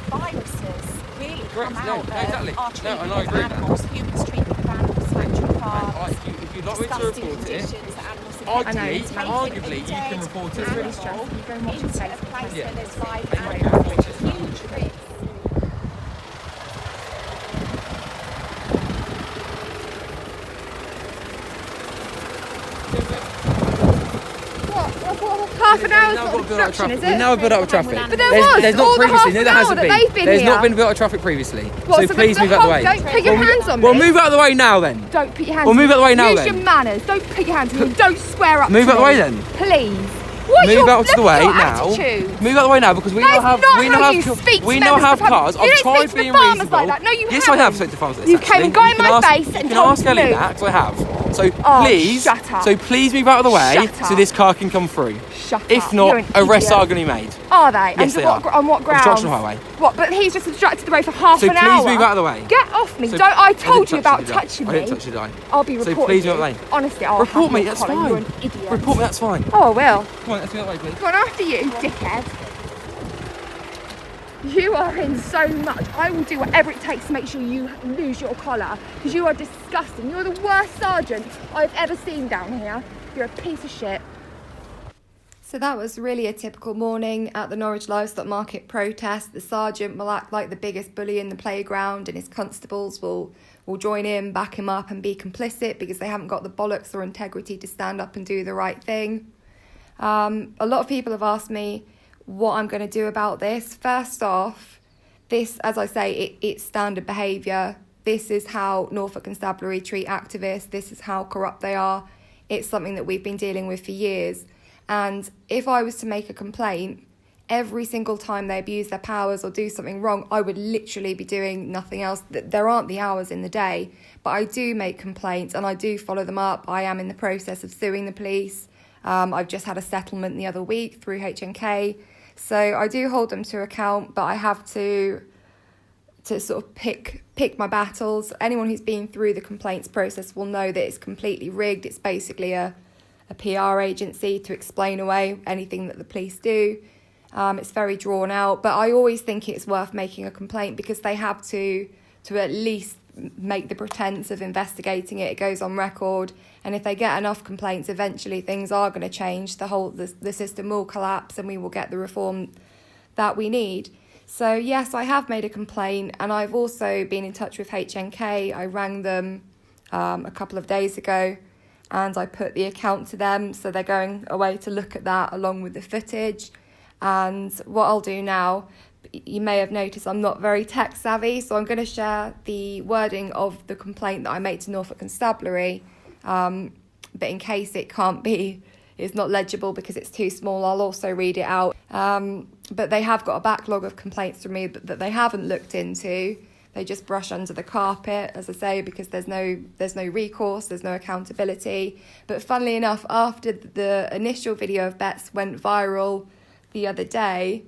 [SPEAKER 12] viruses really
[SPEAKER 2] Correct,
[SPEAKER 12] come
[SPEAKER 2] no,
[SPEAKER 12] out
[SPEAKER 2] exactly.
[SPEAKER 12] of our
[SPEAKER 2] No,
[SPEAKER 12] treatment
[SPEAKER 2] and I
[SPEAKER 12] of
[SPEAKER 2] agree with that.
[SPEAKER 12] animals, humans' treatment of animals, factory parts,
[SPEAKER 2] if you'd like me to
[SPEAKER 12] disgusting
[SPEAKER 2] report it,
[SPEAKER 12] conditions that animals are
[SPEAKER 2] arguably you can report it.
[SPEAKER 12] It's really
[SPEAKER 1] stressful. You go and watch
[SPEAKER 12] into
[SPEAKER 1] his
[SPEAKER 12] a
[SPEAKER 1] face.
[SPEAKER 12] place
[SPEAKER 2] Yeah.
[SPEAKER 12] where there's live animals, which is huge risk.
[SPEAKER 1] Half an hour's got obstruction, is it?
[SPEAKER 2] We've now built up traffic.
[SPEAKER 1] But there's
[SPEAKER 2] not
[SPEAKER 1] all the
[SPEAKER 2] previously.
[SPEAKER 1] half an
[SPEAKER 2] There
[SPEAKER 1] hour
[SPEAKER 2] hasn't
[SPEAKER 1] that
[SPEAKER 2] been.
[SPEAKER 1] they've been
[SPEAKER 2] There's
[SPEAKER 1] here.
[SPEAKER 2] not been built up traffic previously.
[SPEAKER 1] What,
[SPEAKER 2] So please move out of the way.
[SPEAKER 1] Don't put your hands on me.
[SPEAKER 2] Well, move out of the way now then.
[SPEAKER 1] Don't put your hands
[SPEAKER 2] Well,
[SPEAKER 1] on me.
[SPEAKER 2] move out of the way now
[SPEAKER 1] Use
[SPEAKER 2] then.
[SPEAKER 1] your manners. Don't put your hands on me. Don't square up
[SPEAKER 2] Move
[SPEAKER 1] to
[SPEAKER 2] out of the way
[SPEAKER 1] me.
[SPEAKER 2] then.
[SPEAKER 1] Please. What
[SPEAKER 2] Move out of the way
[SPEAKER 1] your
[SPEAKER 2] now.
[SPEAKER 1] Attitude.
[SPEAKER 2] Move out of the way now because we now have cars. I've tried being reasonable.
[SPEAKER 1] Like that. No, you
[SPEAKER 2] yes,
[SPEAKER 1] haven't.
[SPEAKER 2] I have spoken to farmers like
[SPEAKER 1] You
[SPEAKER 2] this.
[SPEAKER 1] came and got in my face and
[SPEAKER 2] you can
[SPEAKER 1] told
[SPEAKER 2] ask
[SPEAKER 1] me to
[SPEAKER 2] Ellie
[SPEAKER 1] move.
[SPEAKER 2] that because I have. So please,
[SPEAKER 1] shut up.
[SPEAKER 2] so please move out of the way
[SPEAKER 1] Shut
[SPEAKER 2] so
[SPEAKER 1] up.
[SPEAKER 2] this car can come through.
[SPEAKER 1] Shut
[SPEAKER 2] If
[SPEAKER 1] up.
[SPEAKER 2] not,
[SPEAKER 1] You're an
[SPEAKER 2] arrests
[SPEAKER 1] idiot.
[SPEAKER 2] are going to be made.
[SPEAKER 1] Are they?
[SPEAKER 2] Yes, they are.
[SPEAKER 1] On what grounds?
[SPEAKER 2] Obstruction of highway.
[SPEAKER 1] What? But he's just obstructed the road for half
[SPEAKER 2] So
[SPEAKER 1] an hour.
[SPEAKER 2] please move out of the way.
[SPEAKER 1] Get off me!
[SPEAKER 2] So
[SPEAKER 1] Don't! I told
[SPEAKER 2] didn't
[SPEAKER 1] you about
[SPEAKER 2] touch
[SPEAKER 1] touching
[SPEAKER 2] I
[SPEAKER 1] me.
[SPEAKER 2] didn't touch you, did I?
[SPEAKER 1] I'll be
[SPEAKER 2] So
[SPEAKER 1] reporting
[SPEAKER 2] please
[SPEAKER 1] you.
[SPEAKER 2] move out of the way.
[SPEAKER 1] Honestly, I'll
[SPEAKER 2] Report
[SPEAKER 1] have
[SPEAKER 2] me.
[SPEAKER 1] your
[SPEAKER 2] That's
[SPEAKER 1] collar.
[SPEAKER 2] fine.
[SPEAKER 1] You're an idiot.
[SPEAKER 2] Report me. That's fine.
[SPEAKER 1] Oh, I will.
[SPEAKER 2] Come on, let's move out of the way, please.
[SPEAKER 1] Come on after you, dickhead. You are in so much. I will do whatever it takes to make sure you lose your collar because you are disgusting. You're the worst sergeant I've ever seen down here. You're a piece of shit.
[SPEAKER 3] So that was really a typical morning at the Norwich Livestock Market protest. The sergeant will act like the biggest bully in the playground and his constables will join in, back him up and be complicit because they haven't got the bollocks or integrity to stand up and do the right thing. A lot of people have asked me what I'm going to do about this. First off, this, as I say, it's standard behaviour. This is how Norfolk Constabulary treat activists. This is how corrupt they are. It's something that we've been dealing with for years. And if I was to make a complaint, every single time they abuse their powers or do something wrong, I would literally be doing nothing else. There aren't the hours in the day, but I do make complaints and I do follow them up. I am in the process of suing the police. I've just had a settlement the other week through HNK. So I do hold them to account, but I have to sort of pick my battles. Anyone who's been through the complaints process will know that it's completely rigged. It's basically a a PR agency to explain away anything that the police do. It's very drawn out, but I always think it's worth making a complaint because they have to at least make the pretense of investigating it. It goes on record, and if they get enough complaints, eventually things are going to change. The system will collapse, and we will get the reform that we need. So yes, I have made a complaint, and I've also been in touch with HNK. I rang them a couple of days ago, and I put the account to them, so they're going away to look at that along with the footage. And what I'll do now, you may have noticed I'm not very tech savvy, so I'm going to share the wording of the complaint that I made to Norfolk Constabulary, but in case it's not legible because it's too small, I'll also read it out. But they have got a backlog of complaints from me that they haven't looked into. They just brush under the carpet, as I say, because there's no recourse, there's no accountability. But funnily enough, after the initial video of Bets went viral the other day,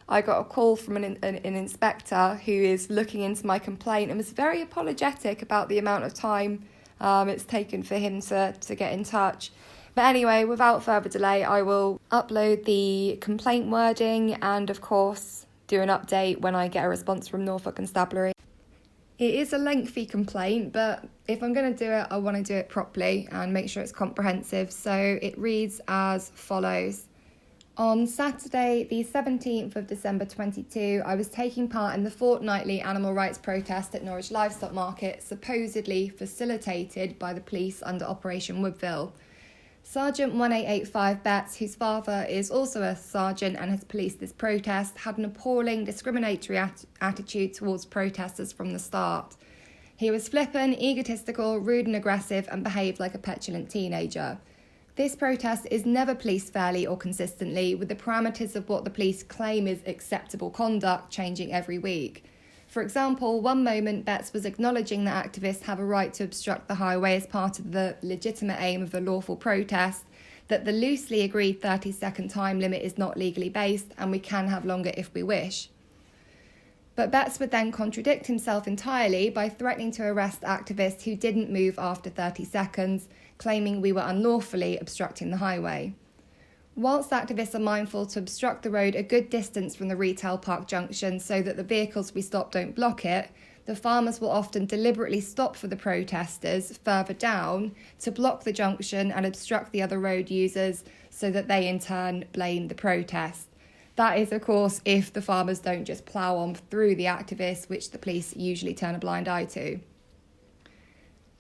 [SPEAKER 3] I got a call from an inspector who is looking into my complaint and was very apologetic about the amount of time it's taken for him to get in touch. But anyway, without further delay, I will upload the complaint wording and, of course, do an update when I get a response from Norfolk Constabulary. It is a lengthy complaint, but if I'm going to do it, I want to do it properly and make sure it's comprehensive. So it reads as follows. On Saturday, the 17th of December 22, I was taking part in the fortnightly animal rights protest at Norwich Livestock Market, supposedly facilitated by the police under Operation Woodville. Sergeant 1885 Betts, whose father is also a sergeant and has policed this protest, had an appalling discriminatory attitude towards protesters from the start. He was flippant, egotistical, rude and aggressive, and behaved like a petulant teenager. This protest is never policed fairly or consistently, with the parameters of what the police claim is acceptable conduct changing every week. For example, one moment Betts was acknowledging that activists have a right to obstruct the highway as part of the legitimate aim of a lawful protest, that the loosely agreed 30-second time limit is not legally based and we can have longer if we wish. But Betts would then contradict himself entirely by threatening to arrest activists who didn't move after 30 seconds, claiming we were unlawfully obstructing the highway. Whilst activists are mindful to obstruct the road a good distance from the retail park junction so that the vehicles we stop don't block it, the farmers will often deliberately stop for the protesters further down to block the junction and obstruct the other road users so that they in turn blame the protest. That is, of course, if the farmers don't just plough on through the activists, which the police usually turn a blind eye to.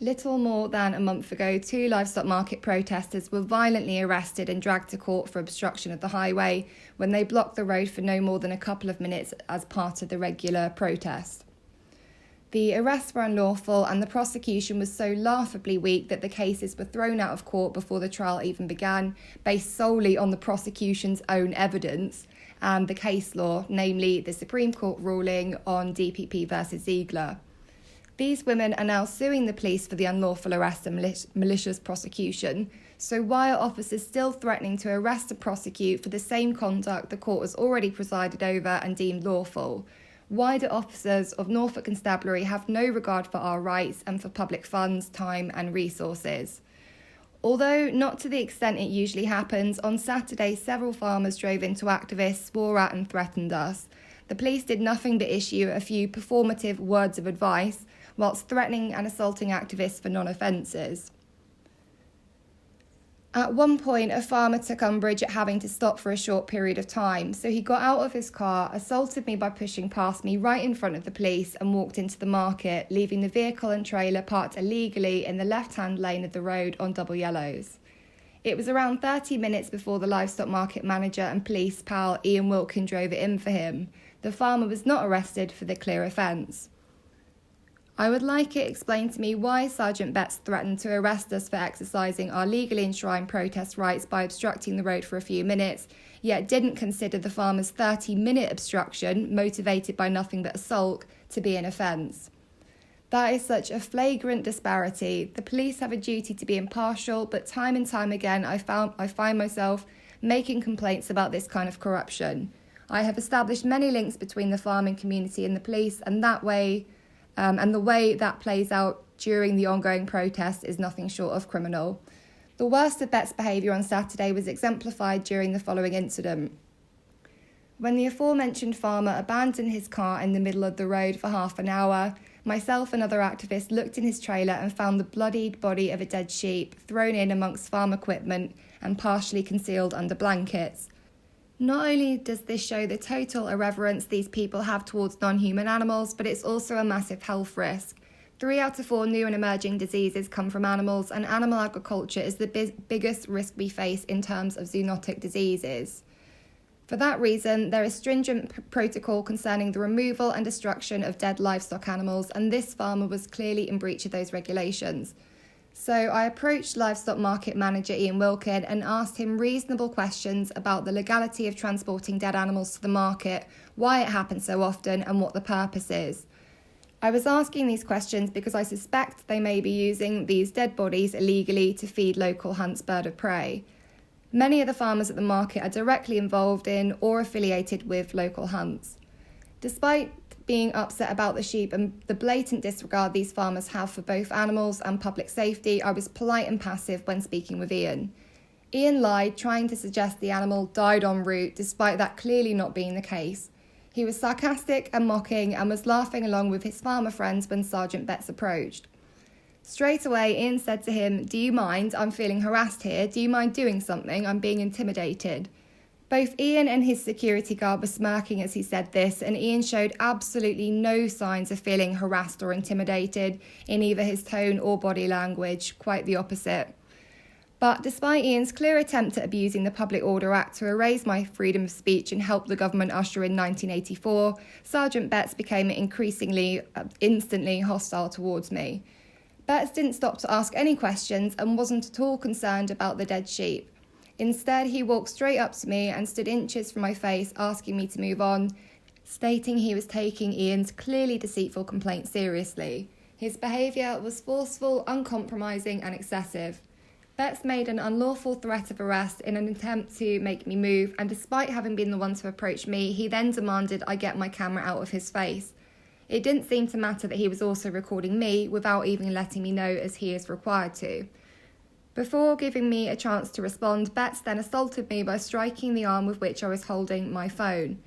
[SPEAKER 3] Little more than a month ago, 2 livestock market protesters were violently arrested and dragged to court for obstruction of the highway when they blocked the road for no more than a couple of minutes as part of the regular protest. The arrests were unlawful and the prosecution was so laughably weak that the cases were thrown out of court before the trial even began, based solely on the prosecution's own evidence and the case law, namely the Supreme Court ruling on DPP versus Ziegler. These women are now suing the police for the unlawful arrest and malicious prosecution. So why are officers still threatening to arrest and prosecute for the same conduct the court has already presided over and deemed lawful? Why do officers of Norfolk Constabulary have no regard for our rights and for public funds, time and resources? Although not to the extent it usually happens, on Saturday several farmers drove into activists, swore at and threatened us. The police did nothing but issue a few performative words of advice, whilst threatening and assaulting activists for non-offences. At one point, a farmer took umbrage at having to stop for a short period of time, so he got out of his car, assaulted me by pushing past me right in front of the police and walked into the market, leaving the vehicle and trailer parked illegally in the left-hand lane of the road on double yellows. It was around 30 minutes before the livestock market manager and police pal Ian Wilkin drove it in for him. The farmer was not arrested for the clear offence. I would like it explained to me why Sergeant Betts threatened to arrest us for exercising our legally enshrined protest rights by obstructing the road for a few minutes, yet didn't consider the farmer's 30-minute obstruction, motivated by nothing but a sulk, to be an offence. That is such a flagrant disparity. The police have a duty to be impartial, but time and time again I find myself making complaints about this kind of corruption. I have established many links between the farming community and the police, and the way that plays out during the ongoing protest is nothing short of criminal. The worst of Bet's behaviour on Saturday was exemplified during the following incident. When the aforementioned farmer abandoned his car in the middle of the road for half an hour, myself and other activists looked in his trailer and found the bloodied body of a dead sheep thrown in amongst farm equipment and partially concealed under blankets. Not only does this show the total irreverence these people have towards non-human animals, but it's also a massive health risk. 3 out of 4 new and emerging diseases come from animals, and animal agriculture is the biggest risk we face in terms of zoonotic diseases. For that reason, there is stringent protocol concerning the removal and destruction of dead livestock animals, and this farmer was clearly in breach of those regulations. So I approached livestock market manager Ian Wilkin and asked him reasonable questions about the legality of transporting dead animals to the market, why it happens so often, and what the purpose is. I was asking these questions because I suspect they may be using these dead bodies illegally to feed local Hunt's bird of prey. Many of the farmers at the market are directly involved in or affiliated with local hunts. Despite being upset about the sheep and the blatant disregard these farmers have for both animals and public safety, I was polite and passive when speaking with Ian. Ian lied, trying to suggest the animal died en route, despite that clearly not being the case. He was sarcastic and mocking and was laughing along with his farmer friends when Sergeant Betts approached. Straight away, Ian said to him, "Do you mind? I'm feeling harassed here. Do you mind doing something? I'm being intimidated." Both Ian and his security guard were smirking as he said this, and Ian showed absolutely no signs of feeling harassed or intimidated in either his tone or body language, quite the opposite. But despite Ian's clear attempt at abusing the Public Order Act to erase my freedom of speech and help the government usher in 1984, Sergeant Betts became instantly hostile towards me. Betts didn't stop to ask any questions and wasn't at all concerned about the dead sheep. Instead, he walked straight up to me and stood inches from my face, asking me to move on, stating he was taking Ian's clearly deceitful complaint seriously. His behaviour was forceful, uncompromising and excessive. Betts made an unlawful threat of arrest in an attempt to make me move, and despite having been the one to approach me, he then demanded I get my camera out of his face. It didn't seem to matter that he was also recording me without even letting me know, as he is required to. Before giving me a chance to respond, Betts then assaulted me by striking the arm with which I was holding my phone.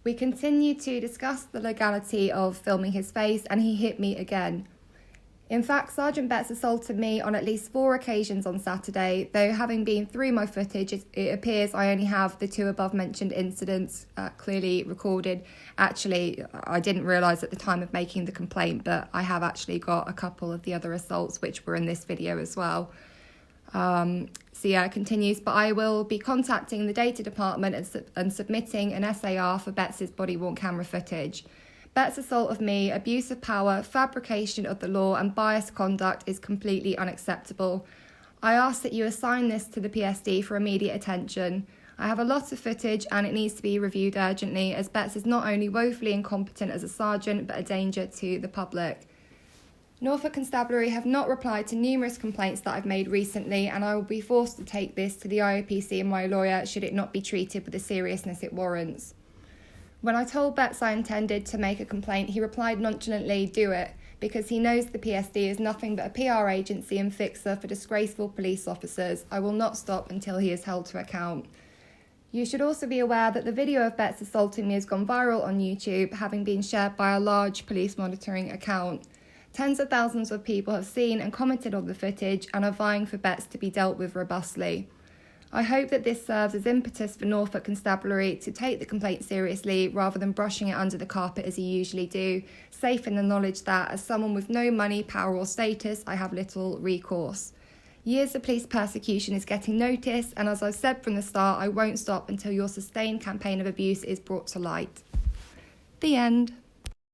[SPEAKER 3] We continued to discuss the legality of filming his face, and he hit me again. In fact, Sergeant Betts assaulted me on at least 4 occasions on Saturday, though having been through my footage, it appears I only have the 2 above-mentioned incidents clearly recorded. Actually, I didn't realise at the time of making the complaint, but I have actually got a couple of the other assaults which were in this video as well. It continues, but I will be contacting the data department and submitting an SAR for Betts' body-worn camera footage. Betts' assault of me, abuse of power, fabrication of the law and biased conduct is completely unacceptable. I ask that you assign this to the PSD for immediate attention. I have a lot of footage and it needs to be reviewed urgently, as Betts is not only woefully incompetent as a sergeant but a danger to the public. Norfolk Constabulary have not replied to numerous complaints that I've made recently, and I will be forced to take this to the IOPC and my lawyer should it not be treated with the seriousness it warrants. When I told Betts I intended to make a complaint, he replied nonchalantly, "Do it," because he knows the PSD is nothing but a PR agency and fixer for disgraceful police officers. I will not stop until he is held to account. You should also be aware that the video of Betts assaulting me has gone viral on YouTube, having been shared by a large police monitoring account. Tens of thousands of people have seen and commented on the footage and are vying for Betts to be dealt with robustly. I hope that this serves as impetus for Norfolk Constabulary to take the complaint seriously rather than brushing it under the carpet as you usually do, safe in the knowledge that, as someone with no money, power or status, I have little recourse. Years of police persecution is getting notice, and as I've said from the start, I won't stop until your sustained campaign of abuse is brought to light. The end.